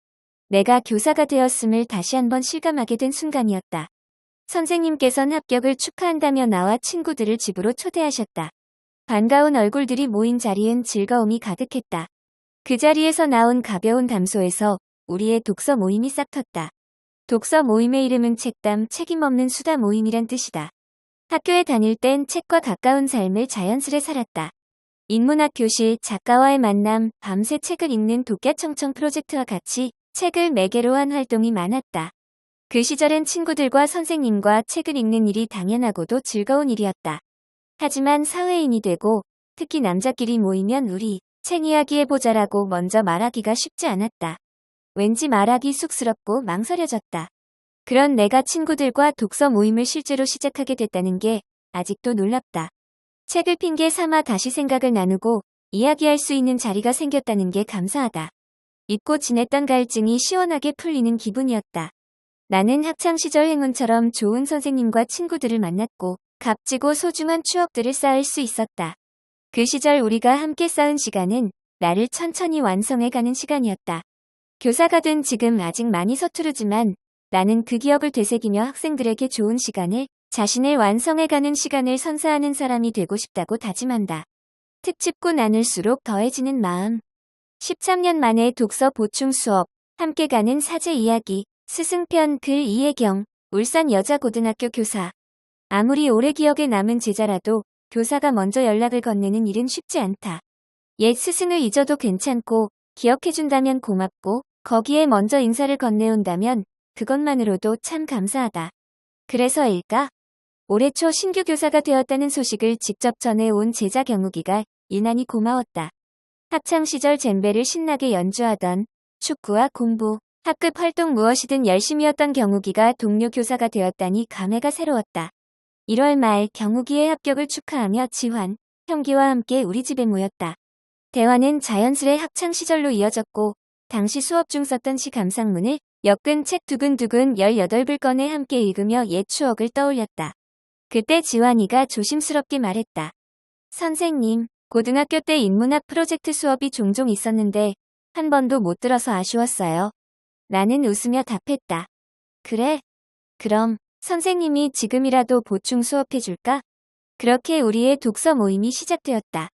Speaker 1: 내가 교사가 되었음을 다시 한번 실감하게 된 순간이었다. 선생님께선 합격을 축하한다며 나와 친구들을 집으로 초대하셨다. 반가운 얼굴들이 모인 자리엔 즐거움이 가득했다. 그 자리에서 나온 가벼운 담소에서 우리의 독서 모임이 싹 텄다. 독서 모임의 이름은 책담, 책임 없는 수다 모임이란 뜻이다. 학교에 다닐 땐 책과 가까운 삶을 자연스레 살았다. 인문학 교실, 작가와의 만남, 밤새 책을 읽는 독야청청 프로젝트와 같이 책을 매개로 한 활동이 많았다. 그 시절엔 친구들과 선생님과 책을 읽는 일이 당연하고도 즐거운 일이었다. 하지만 사회인이 되고 특히 남자끼리 모이면 우리 책 이야기 해보자라고 먼저 말하기가 쉽지 않았다. 왠지 말하기 쑥스럽고 망설여졌다. 그런 내가 친구들과 독서 모임을 실제로 시작하게 됐다는 게 아직도 놀랍다. 책을 핑계 삼아 다시 생각을 나누고 이야기할 수 있는 자리가 생겼다는 게 감사하다. 잊고 지냈던 갈증이 시원하게 풀리는 기분이었다. 나는 학창시절 행운처럼 좋은 선생님과 친구들을 만났고 값지고 소중한 추억들을 쌓을 수 있었다. 그 시절 우리가 함께 쌓은 시간은 나를 천천히 완성해가는 시간이었다. 교사가 된 지금 아직 많이 서투르지만 나는 그 기억을 되새기며 학생들에게 좋은 시간을, 자신을 완성해가는 시간을 선사하는 사람이 되고 싶다고 다짐한다. 특집고 나눌수록 더해지는 마음. 13년 만에 독서 보충 수업, 함께 가는 사제 이야기. 스승편 글 이혜경, 울산 여자고등학교 교사. 아무리 오래 기억에 남은 제자라도 교사가 먼저 연락을 건네는 일은 쉽지 않다. 옛 스승을 잊어도 괜찮고 기억해준다면 고맙고 거기에 먼저 인사를 건네온다면 그것만으로도 참 감사하다. 그래서일까? 올해 초 신규 교사가 되었다는 소식을 직접 전해온 제자 경욱이가 유난히 고마웠다. 학창시절 젬베를 신나게 연주하던 축구와 공부, 학급 활동 무엇이든 열심히였던 경욱이가 동료 교사가 되었다니 감회가 새로웠다. 1월 말 경욱이의 합격을 축하하며 지환, 형기와 함께 우리 집에 모였다. 대화는 자연스레 학창시절로 이어졌고 당시 수업 중 썼던 시 감상문을 엮은 책 두근두근 18을 꺼내 함께 읽으며 옛 추억을 떠올렸다. 그때 지환이가 조심스럽게 말했다. 선생님, 고등학교 때 인문학 프로젝트 수업이 종종 있었는데 한 번도 못 들어서 아쉬웠어요. 나는 웃으며 답했다. 그래? 그럼 선생님이 지금이라도 보충 수업해줄까? 그렇게 우리의 독서 모임이 시작되었다.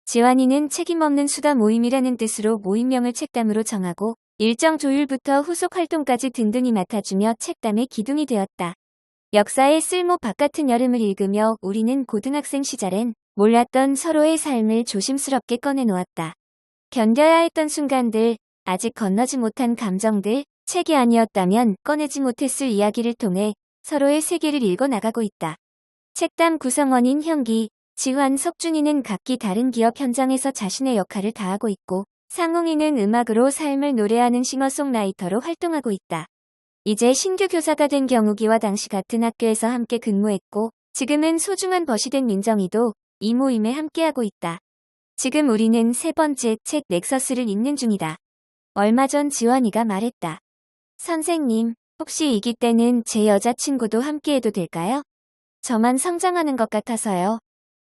Speaker 1: 지환이는 책임없는 수다 모임이라는 뜻으로 모임명을 책담으로 정하고 일정 조율부터 후속 활동까지 든든히 맡아주며 책담의 기둥이 되었다. 역사의 쓸모 바깥은 여름을 읽으며 우리는 고등학생 시절엔 몰랐던 서로의 삶을 조심스럽게 꺼내놓았다. 견뎌야 했던 순간들, 아직 건너지 못한 감정들, 책이 아니었다면 꺼내지 못했을 이야기를 통해 서로의 세계를 읽어나가고 있다. 책담 구성원인 현기, 지환, 석준이는 각기 다른 기업 현장에서 자신의 역할을 다하고 있고 상웅이는 음악으로 삶을 노래하는 싱어송라이터로 활동하고 있다. 이제 신규 교사가 된 경욱이와 당시 같은 학교에서 함께 근무했고 지금은 소중한 벗이 된 민정이도 이 모임에 함께하고 있다. 지금 우리는 세 번째 책 넥서스를 읽는 중이다. 얼마 전 지환이가 말했다. 선생님, 혹시 이기 때는 제 여자친구도 함께해도 될까요? 저만 성장하는 것 같아서요.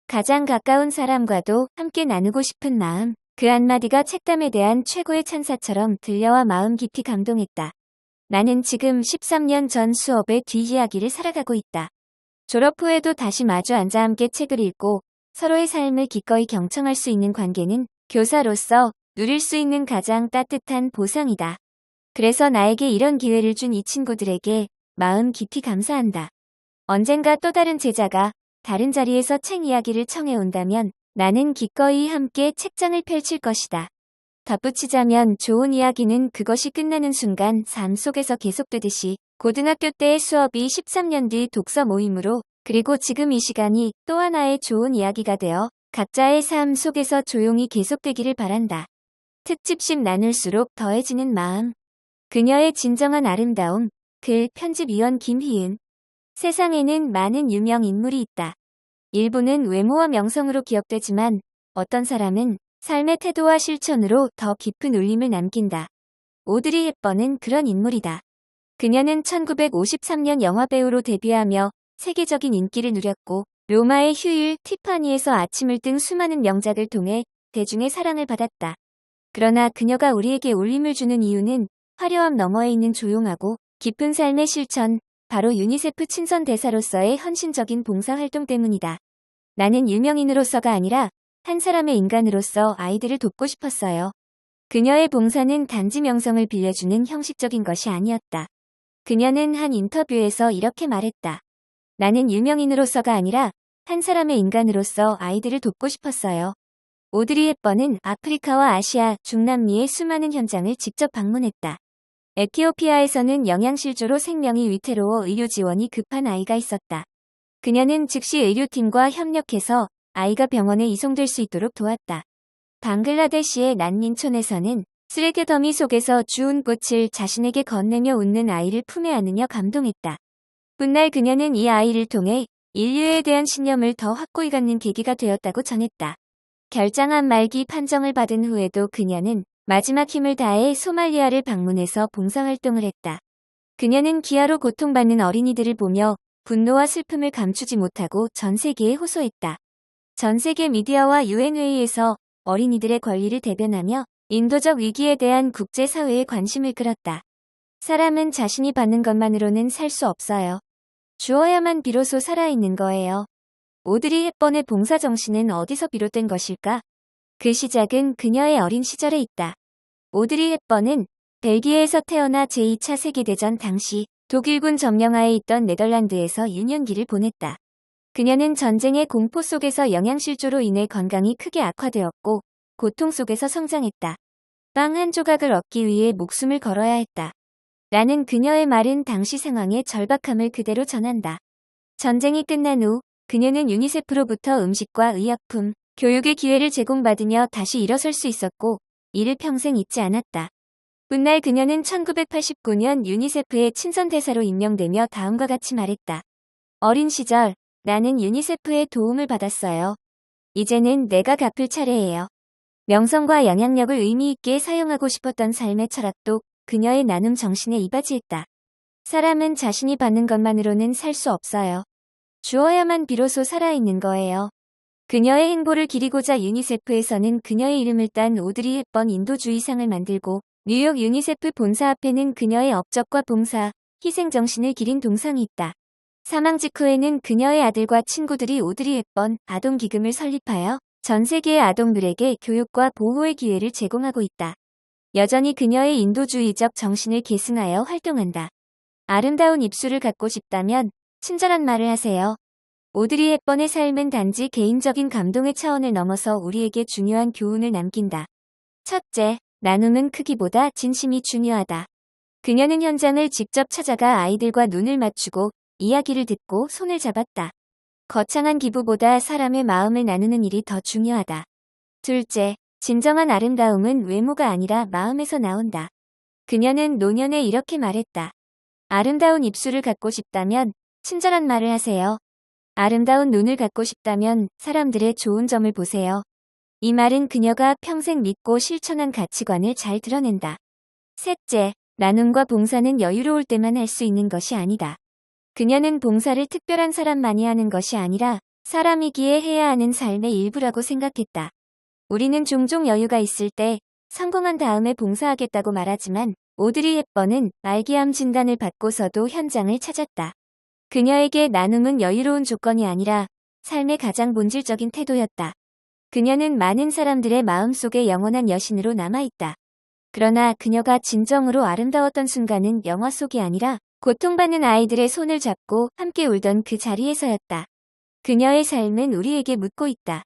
Speaker 1: 가장 가까운 사람과도 함께 나누고 싶은 마음, 그 한마디가 책담에 대한 최고의 찬사처럼 들려와 마음 깊이 감동했다. 나는 지금 13년 전 수업의 뒷이야기를 살아가고 있다. 졸업 후에도 다시 마주 앉아 함께 책을 읽고 서로의 삶을 기꺼이 경청할 수 있는 관계는 교사로서 누릴 수 있는 가장 따뜻한 보상이다. 그래서 나에게 이런 기회를 준 이 친구들에게 마음 깊이 감사한다. 언젠가 또 다른 제자가 다른 자리에서 책 이야기를 청해 온다면 나는 기꺼이 함께 책장을 펼칠 것이다. 덧붙이자면 좋은 이야기는 그것이 끝나는 순간 삶 속에서 계속되듯이 고등학교 때의 수업이 13년 뒤 독서 모임으로 그리고 지금 이 시간이 또 하나의 좋은 이야기가 되어 각자의 삶 속에서 조용히 계속되기를 바란다. 특집식 나눌수록 더해지는 마음. 그녀의 진정한 아름다움. 글 편집위원 김희은. 세상에는 많은 유명 인물이 있다. 일부는 외모와 명성으로 기억되지만 어떤 사람은 삶의 태도와 실천으로 더 깊은 울림을 남긴다. 오드리 헵번은 그런 인물이다. 그녀는 1953년 영화배우로 데뷔하며 세계적인 인기를 누렸고 로마의 휴일, 티파니에서 아침을 등 수많은 명작을 통해 대중의 사랑을 받았다. 그러나 그녀가 우리에게 울림을 주는 이유는 화려함 너머에 있는 조용하고 깊은 삶의 실천, 바로 유니세프 친선 대사로서의 헌신적인 봉사활동 때문이다. 나는 유명인으로서가 아니라 한 사람의 인간으로서 아이들을 돕고 싶었어요. 그녀의 봉사는 단지 명성을 빌려주는 형식적인 것이 아니었다. 그녀는 한 인터뷰에서 이렇게 말했다. 나는 유명인으로서가 아니라 한 사람의 인간으로서 아이들을 돕고 싶었어요. 오드리 헵번은 아프리카와 아시아, 중남미의 수많은 현장을 직접 방문했다. 에티오피아에서는 영양실조로 생명이 위태로워 의료 지원이 급한 아이가 있었다. 그녀는 즉시 의료팀과 협력해서 아이가 병원에 이송될 수 있도록 도왔다. 방글라데시의 난닌촌에서는 쓰레기 더미 속에서 주운 꽃을 자신에게 건네며 웃는 아이를 품에 안으며 감동했다. 훗날 그녀는 이 아이를 통해 인류에 대한 신념을 더 확고히 갖는 계기가 되었다고 전했다. 결장한 말기 판정을 받은 후에도 그녀는 마지막 힘을 다해 소말리아를 방문해서 봉사활동을 했다. 그녀는 기아로 고통받는 어린이들을 보며 분노와 슬픔을 감추지 못하고 전 세계에 호소했다. 전 세계 미디어와 유엔회의에서 어린이들의 권리를 대변하며 인도적 위기에 대한 국제사회의 관심을 끌었다. 사람은 자신이 받는 것만으로는 살 수 없어요. 주어야만 비로소 살아있는 거예요. 오드리 헵번의 봉사정신은 어디서 비롯된 것일까? 그 시작은 그녀의 어린 시절에 있다. 오드리 헵번은 벨기에에서 태어나 제2차 세계대전 당시 독일군 점령하에 있던 네덜란드에서 유년기를 보냈다. 그녀는 전쟁의 공포 속에서 영양실조로 인해 건강이 크게 악화되었고 고통 속에서 성장했다. 빵 한 조각을 얻기 위해 목숨을 걸어야 했다. 라는 그녀의 말은 당시 상황의 절박함을 그대로 전한다. 전쟁이 끝난 후 그녀는 유니세프로부터 음식과 의약품, 교육의 기회를 제공받으며 다시 일어설 수 있었고 이를 평생 잊지 않았다. 훗날 그녀는 1989년 유니세프의 친선대사로 임명되며 다음과 같이 말했다. 어린 시절 나는 유니세프의 도움을 받았어요. 이제는 내가 갚을 차례예요. 명성과 영향력을 의미 있게 사용하고 싶었던 삶의 철학도 그녀의 나눔 정신에 이바지했다. 사람은 자신이 받는 것만으로는 살 수 없어요. 주어야만 비로소 살아있는 거예요. 그녀의 행보를 기리고자 유니세프에서는 그녀의 이름을 딴 오드리 헵번 인도주의상을 만들고 뉴욕 유니세프 본사 앞에는 그녀의 업적과 봉사, 희생 정신을 기린 동상이 있다. 사망 직후에는 그녀의 아들과 친구들이 오드리 헵번 아동기금을 설립하여 전 세계의 아동들에게 교육과 보호의 기회를 제공하고 있다. 여전히 그녀의 인도주의적 정신을 계승하여 활동한다. 아름다운 입술을 갖고 싶다면 친절한 말을 하세요. 오드리 헵번의 삶은 단지 개인적인 감동의 차원을 넘어서 우리에게 중요한 교훈을 남긴다. 첫째, 나눔은 크기보다 진심이 중요하다. 그녀는 현장을 직접 찾아가 아이들과 눈을 맞추고 이야기를 듣고 손을 잡았다. 거창한 기부보다 사람의 마음을 나누는 일이 더 중요하다. 둘째, 진정한 아름다움은 외모가 아니라 마음에서 나온다. 그녀는 노년에 이렇게 말했다. 아름다운 입술을 갖고 싶다면 친절한 말을 하세요. 아름다운 눈을 갖고 싶다면 사람들의 좋은 점을 보세요. 이 말은 그녀가 평생 믿고 실천한 가치관을 잘 드러낸다. 셋째, 나눔과 봉사는 여유로울 때만 할 수 있는 것이 아니다. 그녀는 봉사를 특별한 사람만이 하는 것이 아니라 사람이기에 해야 하는 삶의 일부라고 생각했다. 우리는 종종 여유가 있을 때 성공한 다음에 봉사하겠다고 말하지만 오드리 헵번은 말기암 진단을 받고서도 현장을 찾았다. 그녀에게 나눔은 여유로운 조건이 아니라 삶의 가장 본질적인 태도였다. 그녀는 많은 사람들의 마음속에 영원한 여신으로 남아있다. 그러나 그녀가 진정으로 아름다웠던 순간은 영화 속이 아니라 고통받는 아이들의 손을 잡고 함께 울던 그 자리에서였다. 그녀의 삶은 우리에게 묻고 있다.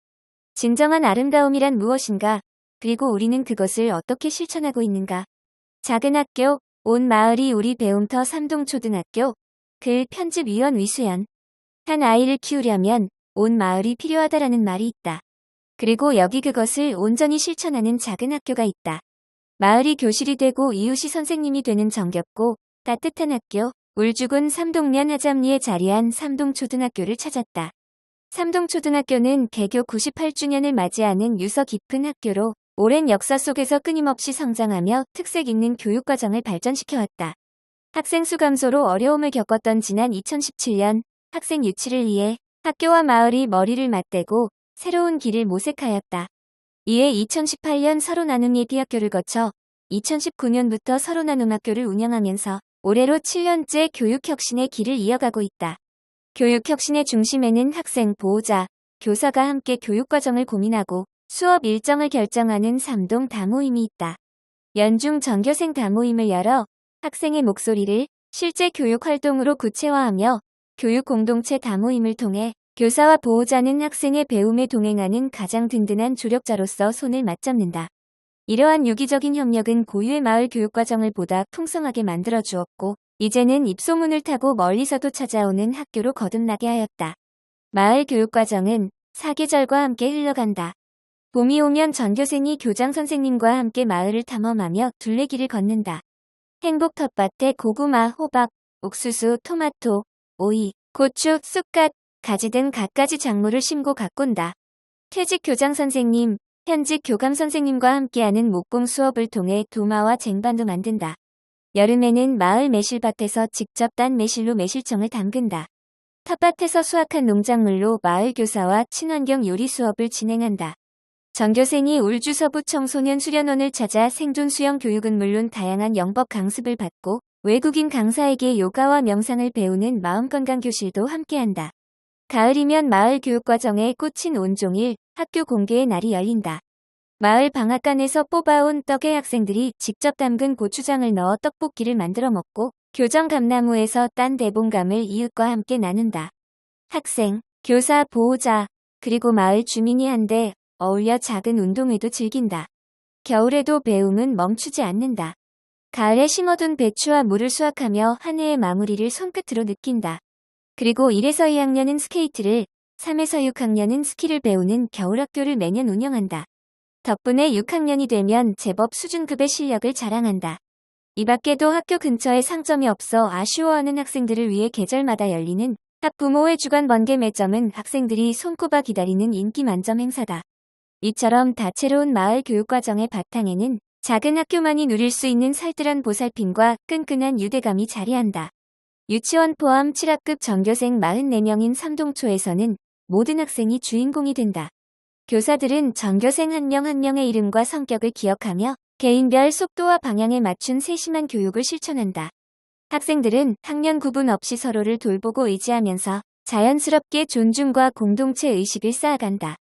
Speaker 1: 진정한 아름다움이란 무엇인가? 그리고 우리는 그것을 어떻게 실천하고 있는가? 작은 학교, 온 마을이 우리 배움터 삼동초등학교. 글 편집위원 위수연. 한 아이를 키우려면 온 마을이 필요하다라는 말이 있다. 그리고 여기 그것을 온전히 실천하는 작은 학교가 있다. 마을이 교실이 되고 이웃이 선생님이 되는 정겹고 따뜻한 학교, 울주군 삼동면 하잠리에 자리한 삼동초등학교를 찾았다. 삼동초등학교는 개교 98주년을 맞이하는 유서 깊은 학교로 오랜 역사 속에서 끊임없이 성장하며 특색 있는 교육과정을 발전시켜왔다. 학생 수 감소로 어려움을 겪었던 지난 2017년 학생 유치를 위해 학교와 마을이 머리를 맞대고 새로운 길을 모색하였다. 이에 2018년 서로나눔 예비학교를 거쳐 2019년부터 서로나눔학교를 운영하면서 올해로 7년째 교육혁신의 길을 이어가고 있다. 교육혁신의 중심에는 학생, 보호자, 교사가 함께 교육과정을 고민하고 수업 일정을 결정하는 삼동 다모임이 있다. 연중 전교생 다모임을 열어 학생의 목소리를 실제 교육 활동으로 구체화하며 교육 공동체 다모임을 통해 교사와 보호자는 학생의 배움에 동행하는 가장 든든한 조력자로서 손을 맞잡는다. 이러한 유기적인 협력은 고유의 마을 교육과정을 보다 풍성하게 만들어주었고 이제는 입소문을 타고 멀리서도 찾아오는 학교로 거듭나게 하였다. 마을 교육과정은 사계절과 함께 흘러간다. 봄이 오면 전교생이 교장 선생님과 함께 마을을 탐험하며 둘레길을 걷는다. 행복 텃밭에 고구마, 호박, 옥수수, 토마토, 오이, 고추, 쑥갓, 가지 등 갖가지 작물을 심고 가꾼다. 퇴직 교장 선생님, 현직 교감 선생님과 함께하는 목공 수업을 통해 도마와 쟁반도 만든다. 여름에는 마을 매실밭에서 직접 딴 매실로 매실청을 담근다. 텃밭에서 수확한 농작물로 마을 교사와 친환경 요리 수업을 진행한다. 전교생이 울주서부 청소년 수련원을 찾아 생존 수영 교육은 물론 다양한 영법 강습을 받고 외국인 강사에게 요가와 명상을 배우는 마음건강교실도 함께한다. 가을이면 마을 교육과정에 꽂힌 온종일 학교 공개의 날이 열린다. 마을 방앗간에서 뽑아온 떡에 학생들이 직접 담근 고추장을 넣어 떡볶이를 만들어 먹고 교정 감나무에서 딴 대봉감을 이웃과 함께 나눈다. 학생, 교사, 보호자, 그리고 마을 주민이 한데 어울려 작은 운동회도 즐긴다. 겨울에도 배움은 멈추지 않는다. 가을에 심어둔 배추와 물을 수확하며 한 해의 마무리를 손끝으로 느낀다. 그리고 1에서 2학년은 스케이트를, 3에서 6학년은 스키를 배우는 겨울학교를 매년 운영한다. 덕분에 6학년이 되면 제법 수준급의 실력을 자랑한다. 이 밖에도 학교 근처에 상점이 없어 아쉬워하는 학생들을 위해 계절마다 열리는 학부모의 주간 번개 매점은 학생들이 손꼽아 기다리는 인기 만점 행사다. 이처럼 다채로운 마을 교육과정의 바탕에는 작은 학교만이 누릴 수 있는 살뜰한 보살핌과 끈끈한 유대감이 자리한다. 유치원 포함 7학급 전교생 44명인 삼동초에서는 모든 학생이 주인공이 된다. 교사들은 전교생 한 명 한 명의 이름과 성격을 기억하며 개인별 속도와 방향에 맞춘 세심한 교육을 실천한다. 학생들은 학년 구분 없이 서로를 돌보고 의지하면서 자연스럽게 존중과 공동체 의식을 쌓아간다.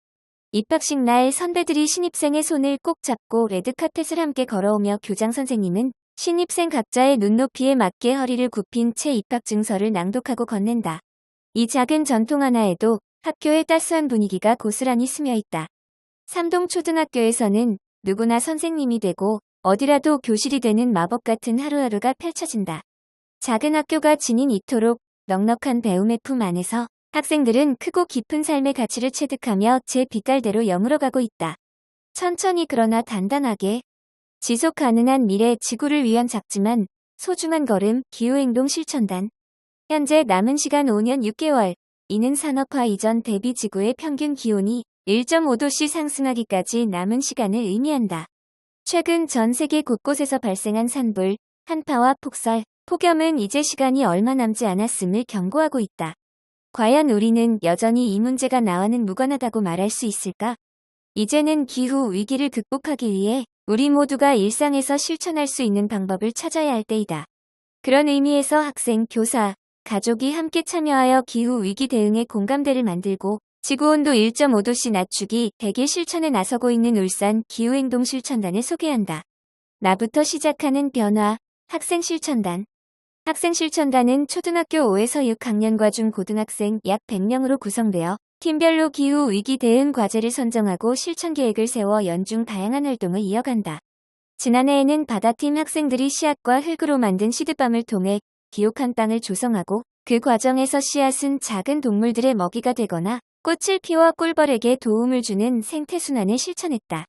Speaker 1: 입학식 날 선배들이 신입생의 손을 꼭 잡고 레드카펫을 함께 걸어오며 교장 선생님은 신입생 각자의 눈높이에 맞게 허리를 굽힌 채 입학 증서를 낭독하고 건넨다. 이 작은 전통 하나에도 학교의 따스한 분위기가 고스란히 스며 있다. 삼동초등학교에서는 누구나 선생님이 되고 어디라도 교실이 되는 마법 같은 하루하루가 펼쳐진다. 작은 학교가 지닌 이토록 넉넉한 배움의 품 안에서 학생들은 크고 깊은 삶의 가치를 체득하며 제 빛깔대로 여물어가고 있다. 천천히 그러나 단단하게 지속 가능한 미래 지구를 위한 작지만 소중한 걸음 기후행동 실천단. 현재 남은 시간 5년 6개월. 이는 산업화 이전 대비 지구의 평균 기온이 1.5도씨 상승하기까지 남은 시간을 의미한다. 최근 전 세계 곳곳에서 발생한 산불, 한파와 폭설, 폭염은 이제 시간이 얼마 남지 않았음을 경고하고 있다. 과연 우리는 여전히 이 문제가 나와는 무관하다고 말할 수 있을까? 이제는 기후 위기를 극복하기 위해 우리 모두가 일상에서 실천할 수 있는 방법을 찾아야 할 때이다. 그런 의미에서 학생, 교사, 가족이 함께 참여하여 기후 위기 대응의 공감대를 만들고 지구온도 1.5도씨 낮추기 100일 실천에 나서고 있는 울산 기후행동 실천단을 소개한다. 나부터 시작하는 변화, 학생 실천단. 학생 실천단은 초등학교 5에서 6학년과 중고등학생 약 100명으로 구성되어 팀별로 기후 위기 대응 과제를 선정하고 실천 계획을 세워 연중 다양한 활동을 이어간다. 지난해에는 바다팀 학생들이 씨앗과 흙으로 만든 시드밤을 통해 기록한 땅을 조성하고 그 과정에서 씨앗은 작은 동물들의 먹이가 되거나 꽃을 피워 꿀벌에게 도움을 주는 생태순환을 실천했다.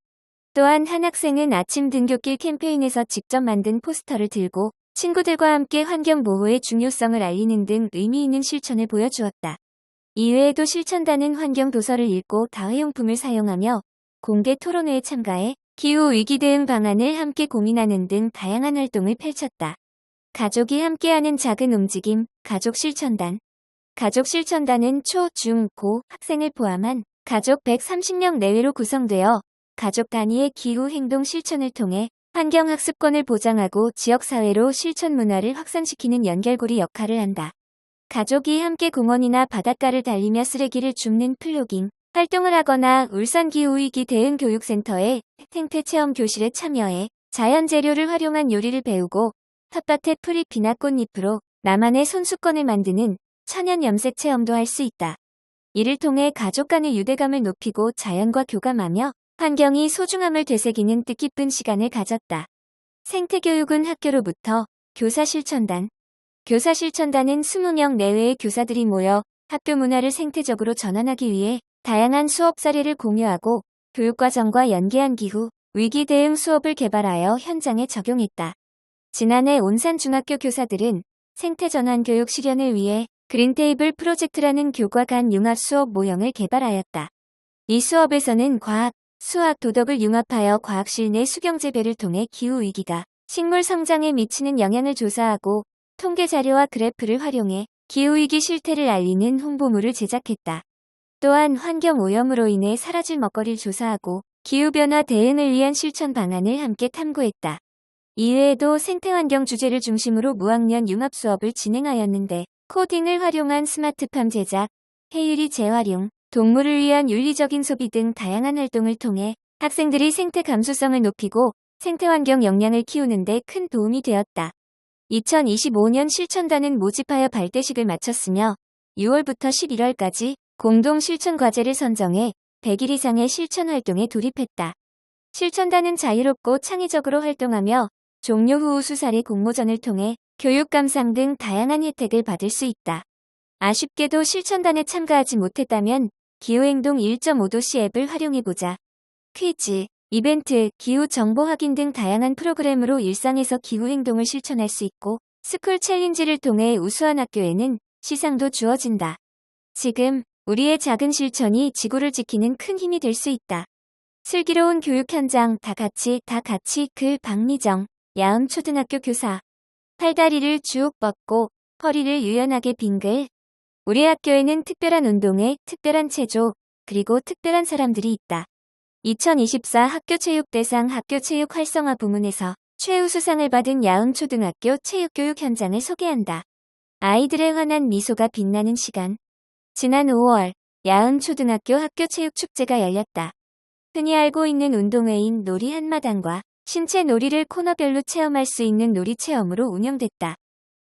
Speaker 1: 또한 한 학생은 아침 등굣길 캠페인에서 직접 만든 포스터를 들고 친구들과 함께 환경보호의 중요성을 알리는 등 의미 있는 실천을 보여주었다. 이외에도 실천단은 환경도서를 읽고 다회용품을 사용하며 공개 토론회에 참가해 기후위기 대응 방안을 함께 고민하는 등 다양한 활동을 펼쳤다. 가족이 함께하는 작은 움직임, 가족 실천단. 가족 실천단은 초, 중, 고 학생을 포함한 가족 130명 내외로 구성되어 가족 단위의 기후 행동 실천을 통해 환경학습권을 보장하고 지역사회로 실천 문화를 확산시키는 연결고리 역할을 한다. 가족이 함께 공원이나 바닷가를 달리며 쓰레기를 줍는 플로깅 활동을 하거나 울산 기후위기 대응 교육센터의 생태 체험 교실에 참여해 자연 재료를 활용한 요리를 배우고 텃밭의 풀이 피나 꽃잎으로 나만의 손수건을 만드는 천연 염색 체험도 할 수 있다. 이를 통해 가족 간의 유대감을 높이고 자연과 교감하며 환경이 소중함을 되새기는 뜻깊은 시간을 가졌다. 생태교육은 학교로부터 교사 실천단. 교사 실천단은 20명 내외의 교사들이 모여 학교 문화를 생태적으로 전환하기 위해 다양한 수업 사례를 공유하고 교육과정과 연계한 기후 위기 대응 수업을 개발하여 현장에 적용했다. 지난해 온산 중학교 교사들은 생태전환 교육 실현을 위해 그린테이블 프로젝트라는 교과 간 융합 수업 모형을 개발하였다. 이 수업에서는 과학, 수학, 도덕을 융합하여 과학실 내 수경재배를 통해 기후위기가 식물 성장에 미치는 영향을 조사하고 통계 자료와 그래프를 활용해 기후위기 실태를 알리는 홍보물을 제작했다. 또한 환경오염으로 인해 사라질 먹거리를 조사하고 기후변화 대응을 위한 실천 방안을 함께 탐구했다. 이외에도 생태환경 주제를 중심으로 무학년 융합 수업을 진행하였는데 코딩을 활용한 스마트팜 제작, 해유리 재활용, 동물을 위한 윤리적인 소비 등 다양한 활동을 통해 학생들이 생태 감수성을 높이고 생태환경 역량을 키우는 데 큰 도움이 되었다. 2025년 실천단은 모집하여 발대식을 마쳤으며 6월부터 11월까지 공동 실천 과제를 선정해 100일 이상의 실천 활동에 돌입했다. 실천단은 자유롭고 창의적으로 활동하며 종료 후 우수사례 공모전을 통해 교육 감상 등 다양한 혜택을 받을 수 있다. 아쉽게도 실천단에 참가하지 못했다면 기후행동 1.5도씨 앱을 활용해보자. 퀴즈, 이벤트, 기후 정보 확인 등 다양한 프로그램으로 일상에서 기후행동을 실천할 수 있고 스쿨 챌린지를 통해 우수한 학교에는 시상도 주어진다. 지금 우리의 작은 실천이 지구를 지키는 큰 힘이 될 수 있다. 슬기로운 교육 현장 다 같이 글 박미정, 야음 초등학교 교사. 팔다리를 쭉 뻗고 허리를 유연하게 빙글. 우리 학교에는 특별한 운동회, 특별한 체조, 그리고 특별한 사람들이 있다. 2024 학교체육대상 학교체육 활성화 부문에서 최우수상을 받은 야흥초등학교 체육교육 현장을 소개한다. 아이들의 환한 미소가 빛나는 시간. 지난 5월, 야흥초등학교 학교체육축제가 열렸다. 흔히 알고 있는 운동회인 놀이 한마당과 신체 놀이를 코너별로 체험할 수 있는 놀이 체험으로 운영됐다.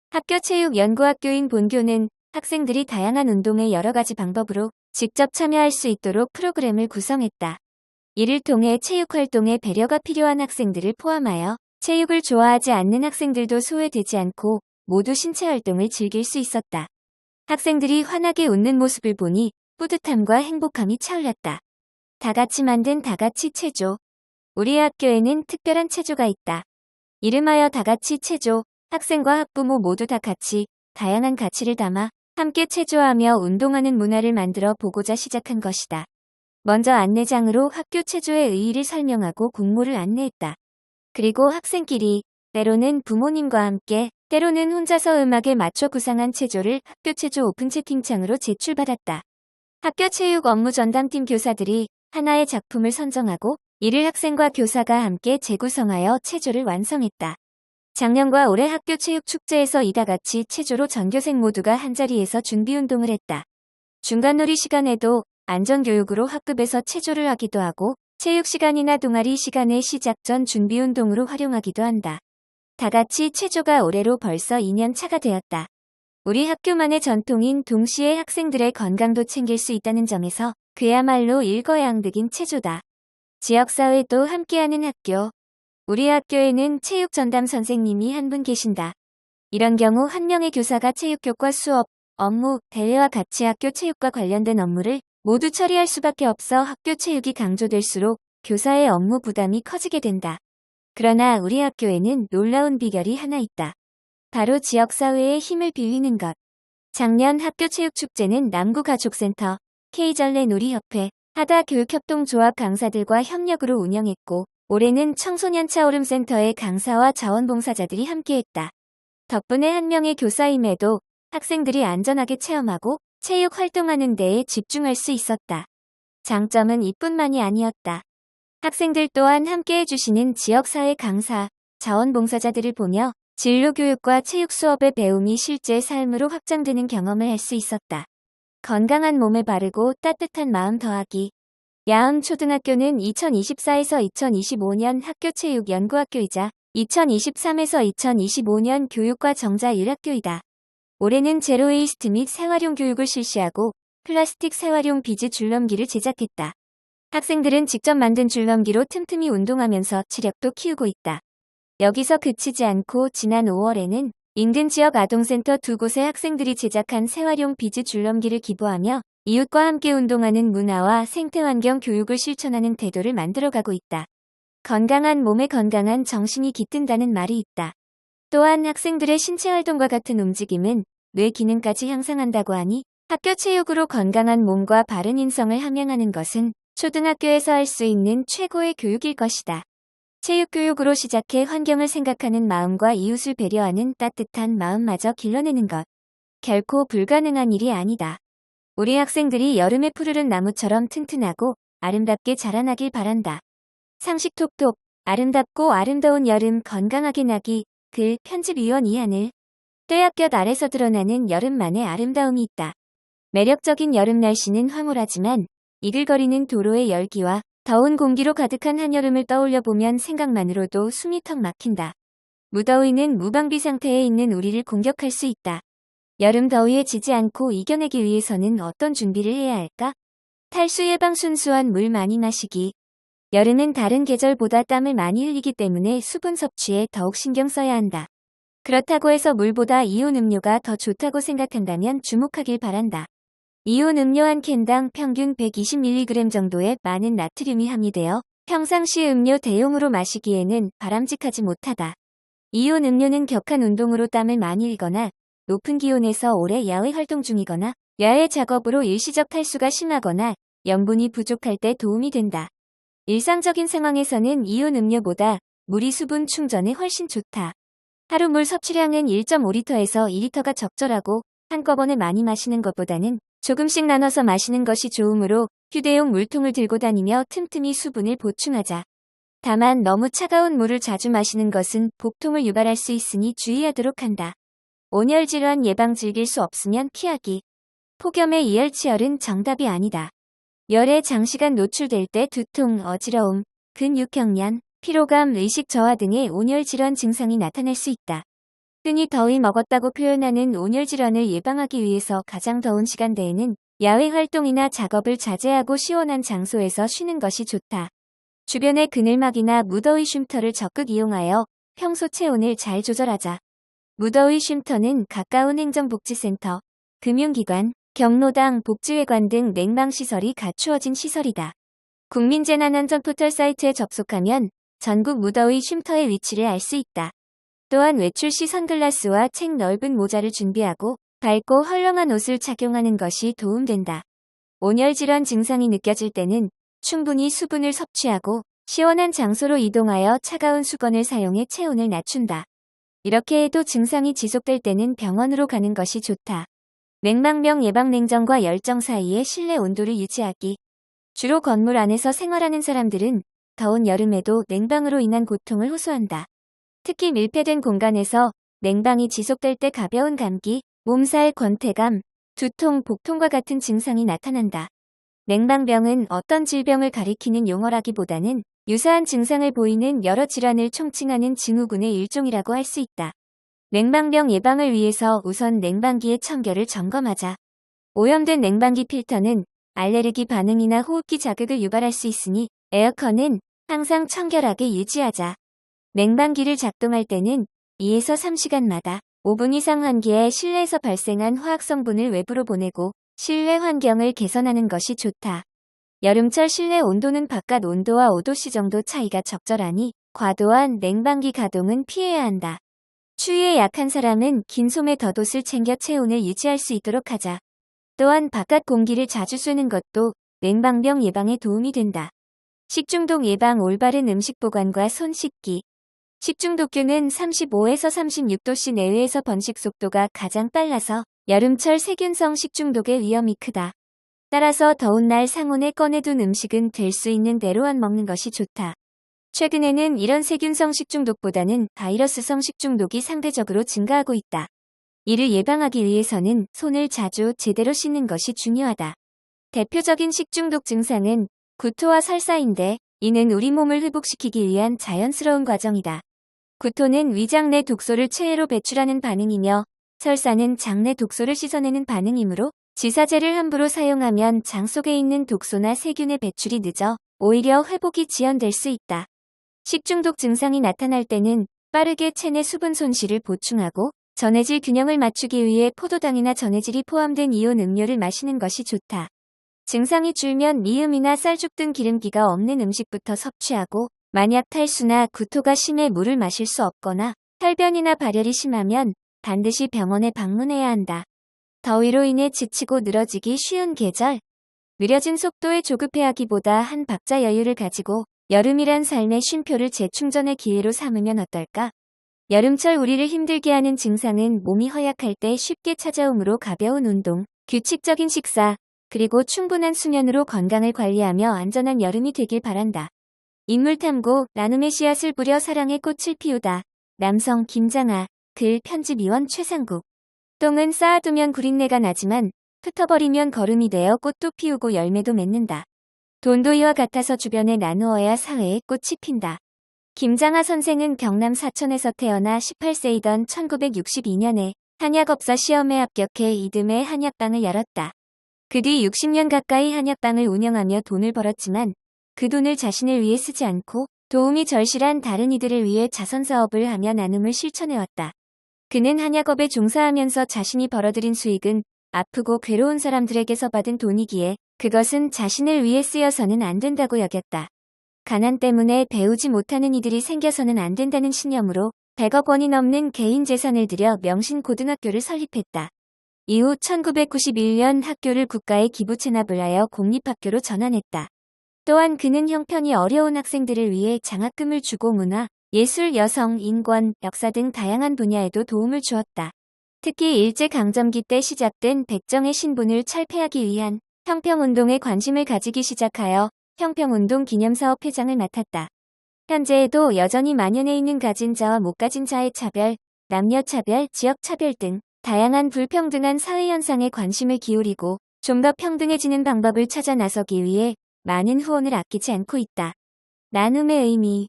Speaker 1: 학교체육연구학교인 본교는 학생들이 다양한 운동의 여러 가지 방법으로 직접 참여할 수 있도록 프로그램을 구성했다. 이를 통해 체육활동에 배려가 필요한 학생들을 포함하여 체육을 좋아하지 않는 학생들도 소외되지 않고 모두 신체활동을 즐길 수 있었다. 학생들이 환하게 웃는 모습을 보니 뿌듯함과 행복함이 차올랐다. 다 같이 만든 다같이 체조. 우리 학교에는 특별한 체조가 있다. 이름하여 다같이 체조. 학생과 학부모 모두 다 같이 다양한 가치를 담아 함께 체조하며 운동하는 문화를 만들어 보고자 시작한 것이다. 먼저 안내장으로 학교 체조의 의의를 설명하고 공모를 안내했다. 그리고 학생끼리, 때로는 부모님과 함께, 때로는 혼자서 음악에 맞춰 구상한 체조를 학교 체조 오픈 채팅창으로 제출받았다. 학교 체육 업무 전담팀 교사들이 하나의 작품을 선정하고 이를 학생과 교사가 함께 재구성하여 체조를 완성했다. 작년과 올해 학교 체육 축제에서 이다 같이 체조로 전교생 모두가 한자리에서 준비운동을 했다. 중간놀이 시간에도 안전교육으로 학급에서 체조를 하기도 하고 체육 시간이나 동아리 시간에 시작 전 준비운동으로 활용하기도 한다. 다같이 체조가 올해로 벌써 2년 차가 되었다. 우리 학교만의 전통인 동시에 학생들의 건강도 챙길 수 있다는 점에서 그야말로 일거양득인 체조다. 지역사회도 함께하는 학교. 우리 학교에는 체육 전담 선생님이 한 분 계신다. 이런 경우 한 명의 교사가 체육교과 수업, 업무, 대회와 같이 학교 체육과 관련된 업무를 모두 처리할 수밖에 없어 학교 체육이 강조될수록 교사의 업무 부담이 커지게 된다. 그러나 우리 학교에는 놀라운 비결이 하나 있다. 바로 지역사회의 힘을 빌리는 것. 작년 학교체육축제는 남구가족센터, K전래놀이협회, 하다교육협동조합 강사들과 협력으로 운영했고 올해는 청소년 차오름센터의 강사와 자원봉사자들이 함께했다. 덕분에 한 명의 교사임에도 학생들이 안전하게 체험하고 체육 활동하는 데에 집중할 수 있었다. 장점은 이뿐만이 아니었다. 학생들 또한 함께해 주시는 지역사회 강사, 자원봉사자들을 보며 진로교육과 체육 수업의 배움이 실제 삶으로 확장되는 경험을 할 수 있었다. 건강한 몸에 바르고 따뜻한 마음 더하기. 야흥초등학교는 2024에서 2025년 학교체육연구학교이자 2023에서 2025년 교육과 정자 1학교이다. 올해는 제로웨이스트 및 재활용 교육을 실시하고 플라스틱 재활용 비즈 줄넘기를 제작했다. 학생들은 직접 만든 줄넘기로 틈틈이 운동하면서 체력도 키우고 있다. 여기서 그치지 않고 지난 5월에는 인근 지역 아동센터 2곳의 학생들이 제작한 재활용 비즈 줄넘기를 기부하며 이웃과 함께 운동하는 문화와 생태환경 교육을 실천하는 태도를 만들어가고 있다. 건강한 몸에 건강한 정신이 깃든다는 말이 있다. 또한 학생들의 신체활동과 같은 움직임은 뇌 기능까지 향상한다고 하니 학교 체육으로 건강한 몸과 바른 인성을 함양하는 것은 초등학교에서 할 수 있는 최고의 교육일 것이다. 체육교육으로 시작해 환경을 생각하는 마음과 이웃을 배려하는 따뜻한 마음마저 길러내는 것. 결코 불가능한 일이 아니다. 우리 학생들이 여름에 푸르른 나무처럼 튼튼하고 아름답게 자라나길 바란다. 상식 톡톡, 아름답고 아름다운 여름 건강하게 나기. 글 편집위원 이하늘. 떼약볕 아래서 드러나는 여름만의 아름다움이 있다. 매력적인 여름 날씨는 황홀하지만 이글거리는 도로의 열기와 더운 공기로 가득한 한여름을 떠올려보면 생각만으로도 숨이 턱 막힌다. 무더위는 무방비 상태에 있는 우리를 공격할 수 있다. 여름 더위에 지지 않고 이겨내기 위해서는 어떤 준비를 해야 할까? 탈수 예방 순수한 물 많이 마시기. 여름은 다른 계절보다 땀을 많이 흘리기 때문에 수분 섭취에 더욱 신경 써야 한다. 그렇다고 해서 물보다 이온 음료가 더 좋다고 생각한다면 주목하길 바란다. 이온 음료 한 캔당 평균 120mg 정도의 많은 나트륨이 함유되어 평상시 음료 대용으로 마시기에는 바람직하지 못하다. 이온 음료는 격한 운동으로 땀을 많이 흘리거나 높은 기온에서 오래 야외 활동 중이거나 야외 작업으로 일시적 탈수가 심하거나 염분이 부족할 때 도움이 된다. 일상적인 상황에서는 이온 음료보다 물이 수분 충전에 훨씬 좋다. 하루 물 섭취량은 1.5리터에서 2리터가 적절하고 한꺼번에 많이 마시는 것보다는 조금씩 나눠서 마시는 것이 좋으므로 휴대용 물통을 들고 다니며 틈틈이 수분을 보충하자. 다만 너무 차가운 물을 자주 마시는 것은 복통을 유발할 수 있으니 주의하도록 한다. 온열 질환 예방 즐길 수 없으면 피하기. 폭염의 이열치열은 정답이 아니다. 열에 장시간 노출될 때 두통, 어지러움, 근육경련, 피로감, 의식 저하 등의 온열 질환 증상이 나타날 수 있다. 흔히 더위 먹었다고 표현하는 온열 질환을 예방하기 위해서 가장 더운 시간대에는 야외 활동이나 작업을 자제하고 시원한 장소에서 쉬는 것이 좋다. 주변의 그늘막이나 무더위 쉼터를 적극 이용하여 평소 체온을 잘 조절하자. 무더위 쉼터는 가까운 행정복지센터, 금융기관, 경로당, 복지회관 등 냉방시설이 갖추어진 시설이다. 국민재난안전포털 사이트에 접속하면 전국 무더위 쉼터의 위치를 알 수 있다. 또한 외출 시 선글라스와 책 넓은 모자를 준비하고 밝고 헐렁한 옷을 착용하는 것이 도움된다. 온열 질환 증상이 느껴질 때는 충분히 수분을 섭취하고 시원한 장소로 이동하여 차가운 수건을 사용해 체온을 낮춘다. 이렇게 해도 증상이 지속될 때는 병원으로 가는 것이 좋다. 냉방병 예방 냉정과 열정 사이의 실내 온도를 유지하기. 주로 건물 안에서 생활하는 사람들은 더운 여름에도 냉방으로 인한 고통을 호소한다. 특히 밀폐된 공간에서 냉방이 지속될 때 가벼운 감기, 몸살, 권태감, 두통, 복통과 같은 증상이 나타난다. 냉방병은 어떤 질병을 가리키는 용어라기보다는 유사한 증상을 보이는 여러 질환을 총칭하는 증후군의 일종이라고 할 수 있다. 냉방병 예방을 위해서 우선 냉방기의 청결을 점검하자. 오염된 냉방기 필터는 알레르기 반응이나 호흡기 자극을 유발할 수 있으니 에어컨은 항상 청결하게 유지하자. 냉방기를 작동할 때는 2에서 3시간마다 5분 이상 환기해 실내에서 발생한 화학성분을 외부로 보내고 실내 환경을 개선하는 것이 좋다. 여름철 실내 온도는 바깥 온도와 5도씨 정도 차이가 적절하니 과도한 냉방기 가동은 피해야 한다. 추위에 약한 사람은 긴 소매 덧옷을 챙겨 체온을 유지할 수 있도록 하자. 또한 바깥 공기를 자주 쐬는 것도 냉방병 예방에 도움이 된다. 식중독 예방 올바른 음식 보관과 손 씻기. 식중독균은 35에서 36도씨 내외에서 번식 속도가 가장 빨라서 여름철 세균성 식중독의 위험이 크다. 따라서 더운 날 상온에 꺼내둔 음식은 될 수 있는 대로만 먹는 것이 좋다. 최근에는 이런 세균성 식중독보다는 바이러스성 식중독이 상대적으로 증가하고 있다. 이를 예방하기 위해서는 손을 자주 제대로 씻는 것이 중요하다. 대표적인 식중독 증상은 구토와 설사인데 이는 우리 몸을 회복시키기 위한 자연스러운 과정이다. 구토는 위장 내 독소를 체외로 배출하는 반응이며 설사는 장 내 독소를 씻어내는 반응이므로 지사제를 함부로 사용하면 장 속에 있는 독소나 세균의 배출이 늦어 오히려 회복이 지연될 수 있다. 식중독 증상이 나타날 때는 빠르게 체내 수분 손실을 보충하고 전해질 균형을 맞추기 위해 포도당이나 전해질이 포함된 이온 음료를 마시는 것이 좋다. 증상이 줄면 미음이나 쌀죽 등 기름기가 없는 음식부터 섭취하고 만약 탈수나 구토가 심해 물을 마실 수 없거나 탈변이나 발열이 심하면 반드시 병원에 방문해야 한다. 더위로 인해 지치고 늘어지기 쉬운 계절. 느려진 속도에 조급해하기보다 한 박자 여유를 가지고 여름이란 삶의 쉼표를 재충전의 기회로 삼으면 어떨까? 여름철 우리를 힘들게 하는 증상은 몸이 허약할 때 쉽게 찾아오므로 가벼운 운동, 규칙적인 식사, 그리고 충분한 수면으로 건강을 관리하며 안전한 여름이 되길 바란다. 인물 탐구, 나눔의 씨앗을 뿌려 사랑의 꽃을 피우다. 남성 김장아, 글 편집위원 최상국. 똥은 쌓아두면 구린내가 나지만 흩어버리면 거름이 되어 꽃도 피우고 열매도 맺는다. 돈도 이와 같아서 주변에 나누어야 사회에 꽃이 핀다. 김장하 선생은 경남 사천에서 태어나 18세이던 1962년에 한약업사 시험에 합격해 이듬해 한약방을 열었다. 그 뒤 60년 가까이 한약방을 운영하며 돈을 벌었지만 그 돈을 자신을 위해 쓰지 않고 도움이 절실한 다른 이들을 위해 자선사업을 하며 나눔을 실천해왔다. 그는 한약업에 종사하면서 자신이 벌어들인 수익은 아프고 괴로운 사람들에게서 받은 돈이기에 그것은 자신을 위해 쓰여서는 안 된다고 여겼다. 가난 때문에 배우지 못하는 이들이 생겨서는 안 된다는 신념으로 100억 원이 넘는 개인 재산을 들여 명신고등학교를 설립했다. 이후 1991년 학교를 국가에 기부 체납을 하여 공립학교로 전환했다. 또한 그는 형편이 어려운 학생들을 위해 장학금을 주고 문화, 예술, 여성, 인권, 역사 등 다양한 분야에도 도움을 주었다. 특히 일제강점기 때 시작된 백정의 신분을 철폐하기 위한 형평운동에 관심을 가지기 시작하여 형평운동 기념사업 회장을 맡았다. 현재에도 여전히 만연해 있는 가진 자와 못 가진 자의 차별, 남녀 차별, 지역 차별 등 다양한 불평등한 사회 현상에 관심을 기울이고 좀 더 평등해지는 방법을 찾아 나서기 위해 많은 후원을 아끼지 않고 있다. 나눔의 의미.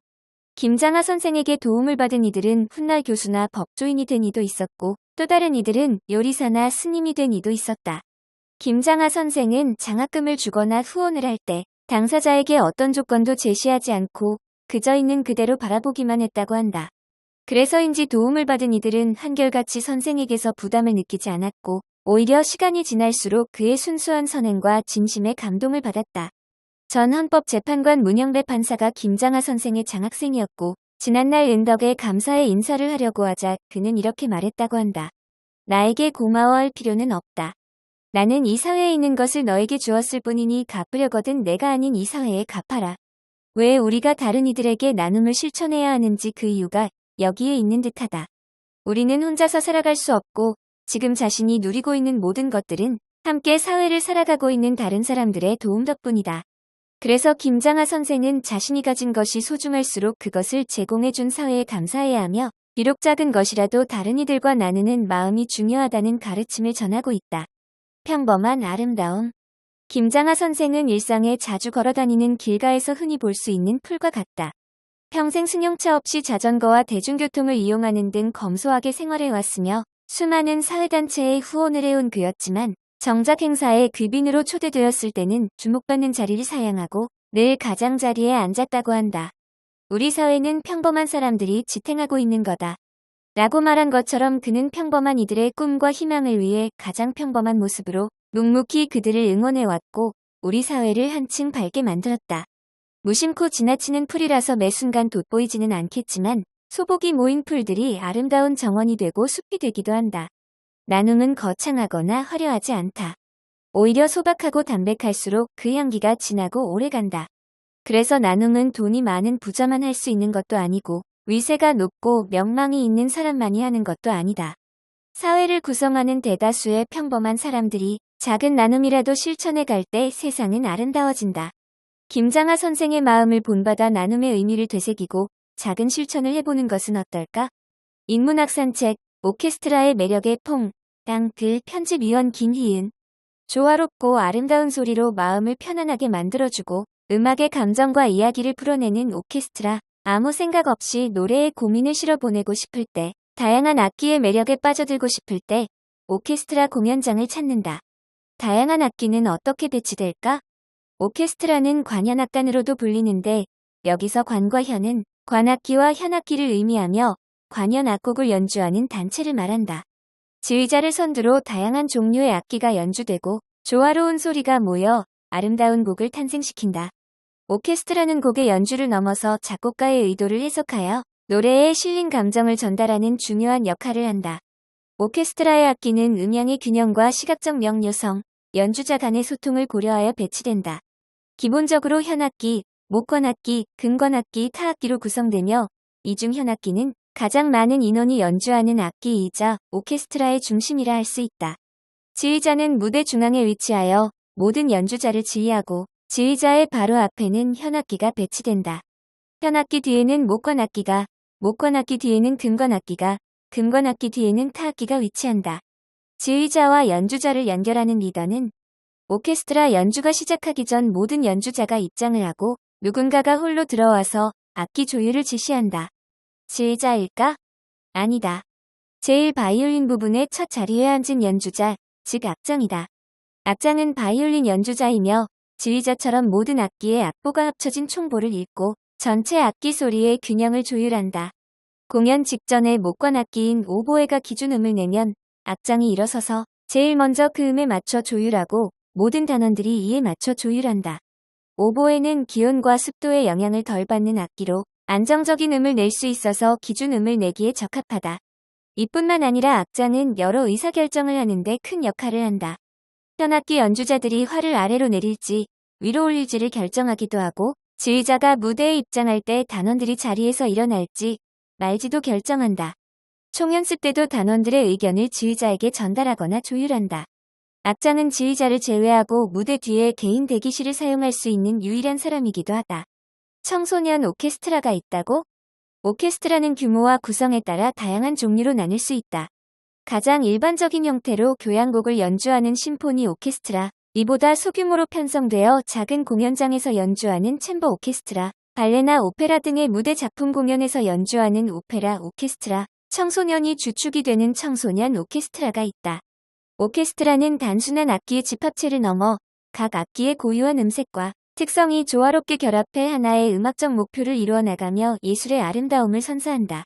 Speaker 1: 김장하 선생에게 도움을 받은 이들은 훗날 교수나 법조인이 된 이도 있었고 또 다른 이들은 요리사나 스님이 된 이도 있었다. 김장하 선생은 장학금을 주거나 후원을 할 때 당사자에게 어떤 조건도 제시하지 않고 그저 있는 그대로 바라보기만 했다고 한다. 그래서인지 도움을 받은 이들은 한결같이 선생에게서 부담을 느끼지 않았고 오히려 시간이 지날수록 그의 순수한 선행과 진심에 감동을 받았다. 전 헌법재판관 문영배 판사가 김장하 선생의 장학생이었고 지난날 은덕에 감사의 인사를 하려고 하자 그는 이렇게 말했다고 한다. 나에게 고마워할 필요는 없다. 나는 이 사회에 있는 것을 너에게 주었을 뿐이니 갚으려거든 내가 아닌 이 사회에 갚아라. 왜 우리가 다른 이들에게 나눔을 실천해야 하는지 그 이유가 여기에 있는 듯하다. 우리는 혼자서 살아갈 수 없고 지금 자신이 누리고 있는 모든 것들은 함께 사회를 살아가고 있는 다른 사람들의 도움 덕분이다. 그래서 김장하 선생은 자신이 가진 것이 소중할수록 그것을 제공해준 사회에 감사해야 하며 비록 작은 것이라도 다른 이들과 나누는 마음이 중요하다는 가르침을 전하고 있다. 평범한 아름다움. 김장하 선생은 일상에 자주 걸어다니는 길가에서 흔히 볼 수 있는 풀과 같다. 평생 승용차 없이 자전거와 대중교통을 이용하는 등 검소하게 생활해왔으며 수많은 사회단체에 후원을 해온 그였지만 정작 행사에 귀빈으로 초대되었을 때는 주목받는 자리를 사양하고 늘 가장자리에 앉았다고 한다. 우리 사회는 평범한 사람들이 지탱하고 있는 거다. 라고 말한 것처럼 그는 평범한 이들의 꿈과 희망을 위해 가장 평범한 모습으로 묵묵히 그들을 응원해왔고 우리 사회를 한층 밝게 만들었다. 무심코 지나치는 풀이라서 매 순간 돋보이지는 않겠지만 소복이 모인 풀들이 아름다운 정원이 되고 숲이 되기도 한다. 나눔은 거창하거나 화려하지 않다. 오히려 소박하고 담백할수록 그 향기가 진하고 오래간다. 그래서 나눔은 돈이 많은 부자만 할 수 있는 것도 아니고 위세가 높고 명망이 있는 사람만이 하는 것도 아니다. 사회를 구성하는 대다수의 평범한 사람들이 작은 나눔이라도 실천해 갈 때 세상은 아름다워진다. 김장하 선생의 마음을 본받아 나눔의 의미를 되새기고 작은 실천을 해보는 것은 어떨까? 인문학 산책, 오케스트라의 매력의 퐁, 땅, 글, 편집위원 김희은. 조화롭고 아름다운 소리로 마음을 편안하게 만들어주고 음악의 감정과 이야기를 풀어내는 오케스트라. 아무 생각 없이 노래에 고민을 실어보내고 싶을 때, 다양한 악기의 매력에 빠져들고 싶을 때 오케스트라 공연장을 찾는다. 다양한 악기는 어떻게 배치될까? 오케스트라는 관현악단으로도 불리는데 여기서 관과 현은 관악기와 현악기를 의미하며 관현 악곡을 연주하는 단체를 말한다. 지휘자를 선두로 다양한 종류의 악기가 연주되고 조화로운 소리가 모여 아름다운 곡을 탄생시킨다. 오케스트라는 곡의 연주를 넘어서 작곡가의 의도를 해석하여 노래에 실린 감정을 전달하는 중요한 역할을 한다. 오케스트라의 악기는 음향의 균형과 시각적 명료성, 연주자 간의 소통을 고려하여 배치된다. 기본적으로 현악기, 목관악기, 금관악기, 타악기로 구성되며 이 중 현악기는 가장 많은 인원이 연주하는 악기이자 오케스트라의 중심이라 할 수 있다. 지휘자는 무대 중앙에 위치하여 모든 연주자를 지휘하고 지휘자의 바로 앞에는 현악기가 배치된다. 현악기 뒤에는 목관악기가, 목관악기 뒤에는 금관악기가, 금관악기 뒤에는 타악기가 위치한다. 지휘자와 연주자를 연결하는 리더는 오케스트라 연주가 시작하기 전 모든 연주자가 입장을 하고 누군가가 홀로 들어와서 악기 조율을 지시한다. 지휘자일까? 아니다. 제일 바이올린 부분의 첫 자리에 앉은 연주자, 즉 악장이다. 악장은 바이올린 연주자이며 지휘자처럼 모든 악기의 악보가 합쳐진 총보를 읽고 전체 악기 소리의 균형을 조율한다. 공연 직전에 목관악기인 오보에가 기준음을 내면 악장이 일어서서 제일 먼저 그 음에 맞춰 조율하고 모든 단원들이 이에 맞춰 조율한다. 오보에는 기온과 습도의 영향을 덜 받는 악기로 안정적인 음을 낼 수 있어서 기준음을 내기에 적합하다. 이뿐만 아니라 악장은 여러 의사결정을 하는데 큰 역할을 한다. 현악기 연주자들이 활을 아래로 내릴지 위로 올릴지를 결정하기도 하고 지휘자가 무대에 입장할 때 단원들이 자리에서 일어날지 말지도 결정한다. 총연습 때도 단원들의 의견을 지휘자에게 전달하거나 조율한다. 악장은 지휘자를 제외하고 무대 뒤에 개인 대기실을 사용할 수 있는 유일한 사람이기도 하다. 청소년 오케스트라가 있다고? 오케스트라는 규모와 구성에 따라 다양한 종류로 나눌 수 있다. 가장 일반적인 형태로 교향곡을 연주하는 심포니 오케스트라, 이보다 소규모로 편성되어 작은 공연장에서 연주하는 챔버 오케스트라, 발레나 오페라 등의 무대 작품 공연에서 연주하는 오페라 오케스트라, 청소년이 주축이 되는 청소년 오케스트라가 있다. 오케스트라는 단순한 악기의 집합체를 넘어 각 악기의 고유한 음색과 특성이 조화롭게 결합해 하나의 음악적 목표를 이루어 나가며 예술의 아름다움을 선사한다.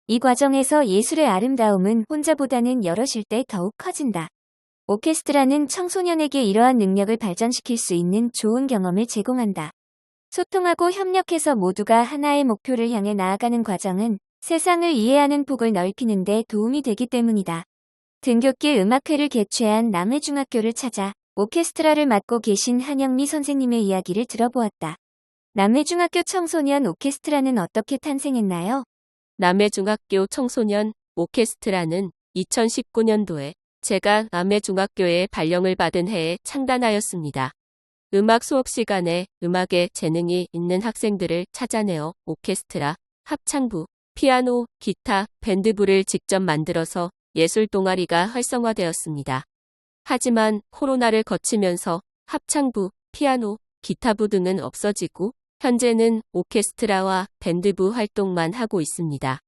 Speaker 1: 이 과정에서 예술의 아름다움은 혼자보다는 여럿일 때 더욱 커진다. 오케스트라는 청소년에게 이러한 능력을 발전시킬 수 있는 좋은 경험을 제공한다. 소통하고 협력해서 모두가 하나의 목표를 향해 나아가는 과정은 세상을 이해하는 폭을 넓히는 데 도움이 되기 때문이다. 등굣길 음악회를 개최한 남해중학교를 찾아 오케스트라를 맡고 계신 한영미 선생님의 이야기를 들어보았다. 남해중학교 청소년 오케스트라는 어떻게 탄생했나요?
Speaker 3: 남해중학교 청소년 오케스트라는 2019년도에 제가 남해중학교에 발령을 받은 해에 창단하였습니다. 음악 수업 시간에 음악에 재능이 있는 학생들을 찾아내어 오케스트라, 합창부, 피아노, 기타, 밴드부를 직접 만들어서 예술 동아리가 활성화되었습니다. 하지만 코로나를 거치면서 합창부, 피아노, 기타부 등은 없어지고 현재는 오케스트라와 밴드부 활동만 하고 있습니다.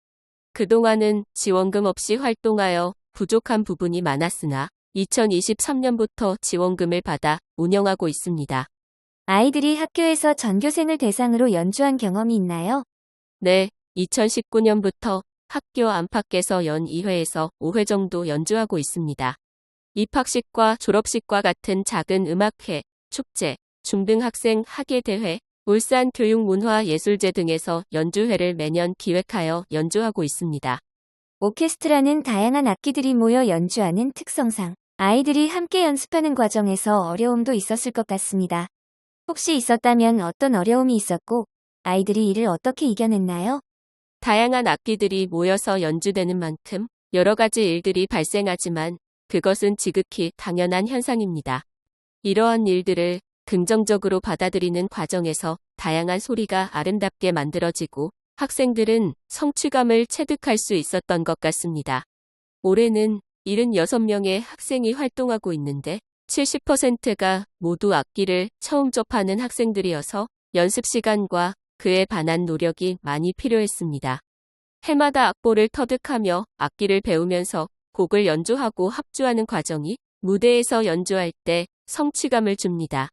Speaker 3: 그동안은 지원금 없이 활동하여 부족한 부분이 많았으나 2023년부터 지원금을 받아 운영하고 있습니다.
Speaker 1: 아이들이 학교에서 전교생을 대상으로 연주한 경험이 있나요?
Speaker 3: 네, 2019년부터 학교 안팎에서 연 2회에서 5회 정도 연주하고 있습니다. 입학식과 졸업식과 같은 작은 음악회, 축제, 중등학생 학예대회, 울산 교육문화예술제 등에서 연주회를 매년 기획하여 연주하고 있습니다.
Speaker 1: 오케스트라는 다양한 악기들이 모여 연주하는 특성상 아이들이 함께 연습하는 과정에서 어려움도 있었을 것 같습니다. 혹시 있었다면 어떤 어려움이 있었고 아이들이 이를 어떻게 이겨냈나요?
Speaker 3: 다양한 악기들이 모여서 연주되는 만큼 여러 가지 일들이 발생하지만 그것은 지극히 당연한 현상입니다. 이러한 일들을 긍정적으로 받아들이는 과정에서 다양한 소리가 아름답게 만들어지고 학생들은 성취감을 체득할 수 있었던 것 같습니다. 올해는 76명의 학생이 활동하고 있는데 70%가 모두 악기를 처음 접하는 학생들이어서 연습 시간과 그에 반한 노력이 많이 필요했습니다. 해마다 악보를 터득하며 악기를 배우면서 곡을 연주하고 합주하는 과정이 무대에서 연주할 때 성취감을 줍니다.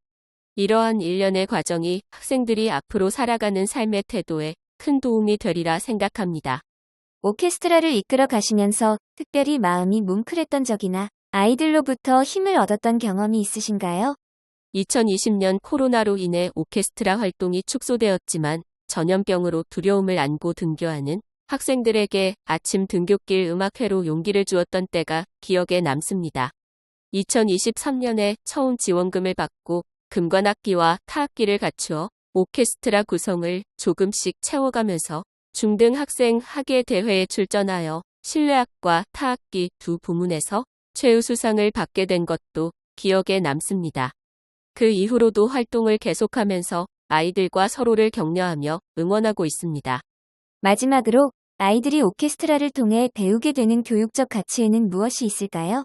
Speaker 3: 이러한 일련의 과정이 학생들이 앞으로 살아가는 삶의 태도에 큰 도움이 되리라 생각합니다.
Speaker 1: 오케스트라를 이끌어 가시면서 특별히 마음이 뭉클했던 적이나 아이들로부터 힘을 얻었던 경험이 있으신가요?
Speaker 3: 2020년 코로나로 인해 오케스트라 활동이 축소되었지만 전염병으로 두려움을 안고 등교하는 학생들에게 아침 등굣길 음악회로 용기를 주었던 때가 기억에 남습니다. 2023년에 처음 지원금을 받고 금관악기와 타악기를 갖추어 오케스트라 구성을 조금씩 채워가면서 중등학생 학예대회에 출전하여 실내악과 타악기 두 부문에서 최우수상을 받게 된 것도 기억에 남습니다. 그 이후로도 활동을 계속하면서 아이들과 서로를 격려하며 응원하고 있습니다.
Speaker 1: 마지막으로 아이들이 오케스트라를 통해 배우게 되는 교육적 가치에는 무엇이 있을까요?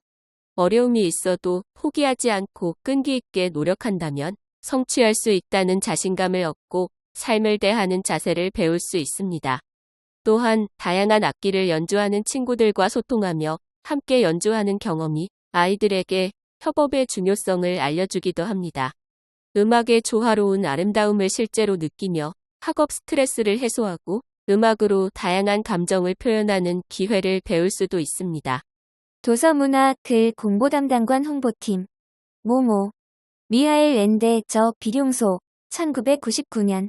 Speaker 3: 어려움이 있어도 포기하지 않고 끈기 있게 노력한다면 성취할 수 있다는 자신감을 얻고 삶을 대하는 자세를 배울 수 있습니다. 또한 다양한 악기를 연주하는 친구들과 소통하며 함께 연주하는 경험이 아이들에게 협업의 중요성을 알려주기도 합니다. 음악의 조화로운 아름다움을 실제로 느끼며 학업 스트레스를 해소하고 음악으로 다양한 감정을 표현하는 기회를 배울 수도 있습니다.
Speaker 1: 도서문화 글 공보 담당관 홍보팀 모모 미하엘 랜데 저 비룡소 1999년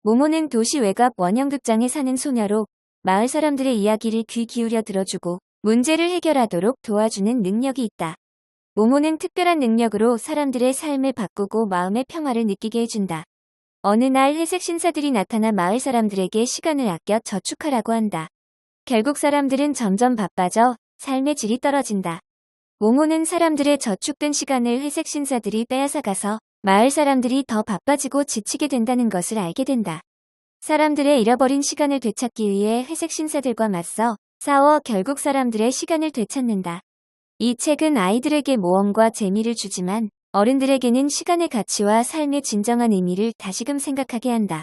Speaker 1: 모모는 도시 외곽 원형극장에 사는 소녀로 마을 사람들의 이야기를 귀 기울여 들어주고 문제를 해결하도록 도와주는 능력이 있다. 모모는 특별한 능력으로 사람들의 삶을 바꾸고 마음의 평화를 느끼게 해준다. 어느 날 회색 신사들이 나타나 마을 사람들에게 시간을 아껴 저축하라고 한다. 결국 사람들은 점점 바빠져 삶의 질이 떨어진다. 모모는 사람들의 저축된 시간을 회색 신사들이 빼앗아가서 마을 사람들이 더 바빠지고 지치게 된다는 것을 알게 된다. 사람들의 잃어버린 시간을 되찾기 위해 회색 신사들과 맞서 싸워 결국 사람들의 시간을 되찾는다. 이 책은 아이들에게 모험과 재미를 주지만 어른들에게는 시간의 가치와 삶의 진정한 의미를 다시금 생각하게 한다.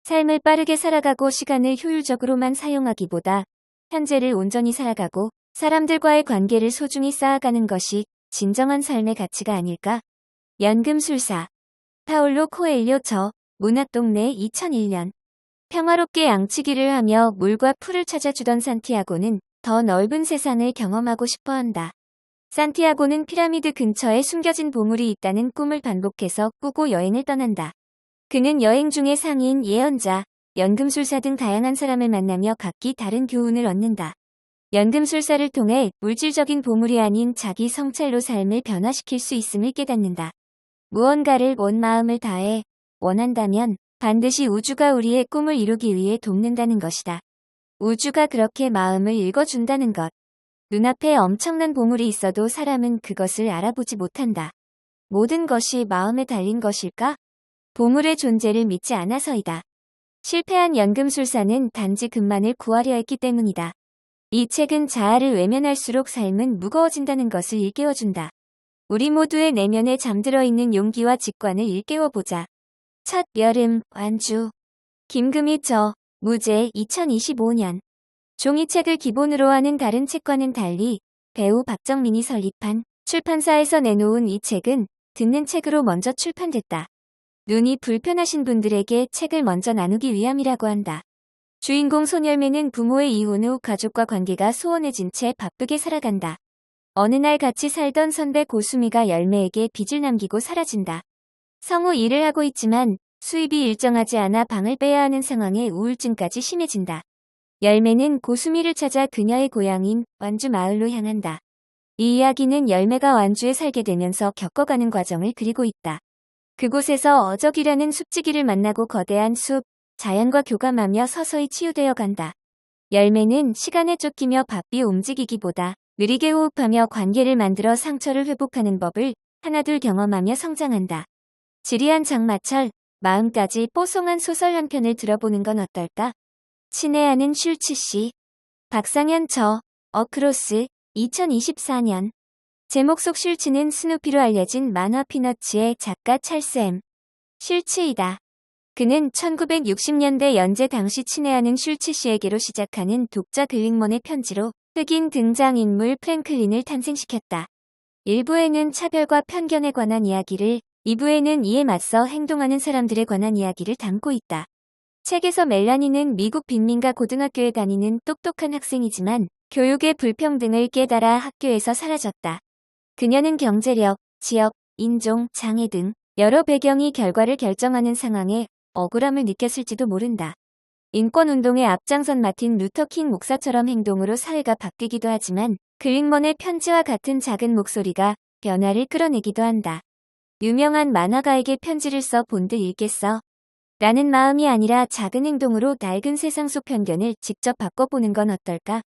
Speaker 1: 삶을 빠르게 살아가고 시간을 효율적으로만 사용하기보다 현재를 온전히 살아가고 사람들과의 관계를 소중히 쌓아가는 것이 진정한 삶의 가치가 아닐까? 연금술사 파울로 코엘료 문학동네 2001년 평화롭게 양치기를 하며 물과 풀을 찾아주던 산티아고는 더 넓은 세상을 경험하고 싶어한다. 산티아고는 피라미드 근처에 숨겨진 보물이 있다는 꿈을 반복해서 꾸고 여행을 떠난다. 그는 여행 중에 상인, 예언자, 연금술사 등 다양한 사람을 만나며 각기 다른 교훈을 얻는다. 연금술사를 통해 물질적인 보물이 아닌 자기 성찰로 삶을 변화시킬 수 있음을 깨닫는다. 무언가를 온 마음을 다해 원한다면 반드시 우주가 우리의 꿈을 이루기 위해 돕는다는 것이다. 우주가 그렇게 마음을 읽어준다는 것. 눈앞에 엄청난 보물이 있어도 사람은 그것을 알아보지 못한다. 모든 것이 마음에 달린 것일까? 보물의 존재를 믿지 않아서이다. 실패한 연금술사는 단지 금만을 구하려 했기 때문이다. 이 책은 자아를 외면할수록 삶은 무거워진다는 것을 일깨워준다. 우리 모두의 내면에 잠들어 있는 용기와 직관을 일깨워보자. 첫 여름, 완주. 김금희 무제 2025년. 종이책을 기본으로 하는 다른 책과는 달리 배우 박정민이 설립한 출판사에서 내놓은 이 책은 듣는 책으로 먼저 출판됐다. 눈이 불편하신 분들에게 책을 먼저 나누기 위함이라고 한다. 주인공 손열매는 부모의 이혼 후 가족과 관계가 소원해진 채 바쁘게 살아간다. 어느 날 같이 살던 선배 고수미가 열매에게 빚을 남기고 사라진다. 성우 일을 하고 있지만 수입이 일정하지 않아 방을 빼야 하는 상황에 우울증까지 심해진다. 열매는 고수미를 찾아 그녀의 고향인 완주 마을로 향한다. 이 이야기는 열매가 완주에 살게 되면서 겪어가는 과정을 그리고 있다. 그곳에서 어적이라는 숲지기를 만나고 거대한 숲, 자연과 교감하며 서서히 치유되어 간다. 열매는 시간에 쫓기며 바삐 움직이기보다 느리게 호흡하며 관계를 만들어 상처를 회복하는 법을 하나둘 경험하며 성장한다. 지리한 장마철, 마음까지 뽀송한 소설 한 편을 들어보는 건 어떨까? 친애하는 슐츠씨. 박상현 어크로스 2024년. 제목 속 슐츠는 스누피로 알려진 만화 피너츠의 작가 찰스 슐츠이다. 그는 1960년대 연재 당시 친애하는 슐츠씨에게로 시작하는 독자 글링먼의 편지로 흑인 등장인물 프랭클린을 탄생시켰다. 1부에는 차별과 편견에 관한 이야기를, 2부에는 이에 맞서 행동하는 사람들에 관한 이야기를 담고 있다. 책에서 멜라니는 미국 빈민가 고등학교에 다니는 똑똑한 학생이지만 교육의 불평등을 깨달아 학교에서 사라졌다. 그녀는 경제력, 지역, 인종, 장애 등 여러 배경이 결과를 결정하는 상황에 억울함을 느꼈을지도 모른다. 인권운동의 앞장선 마틴 루터킹 목사처럼 행동으로 사회가 바뀌기도 하지만 글링먼의 편지와 같은 작은 목소리가 변화를 끌어내기도 한다. 유명한 만화가에게 편지를 써 본드 읽겠어? 라는 마음이 아니라 작은 행동으로 낡은 세상 속 편견을 직접 바꿔보는 건 어떨까?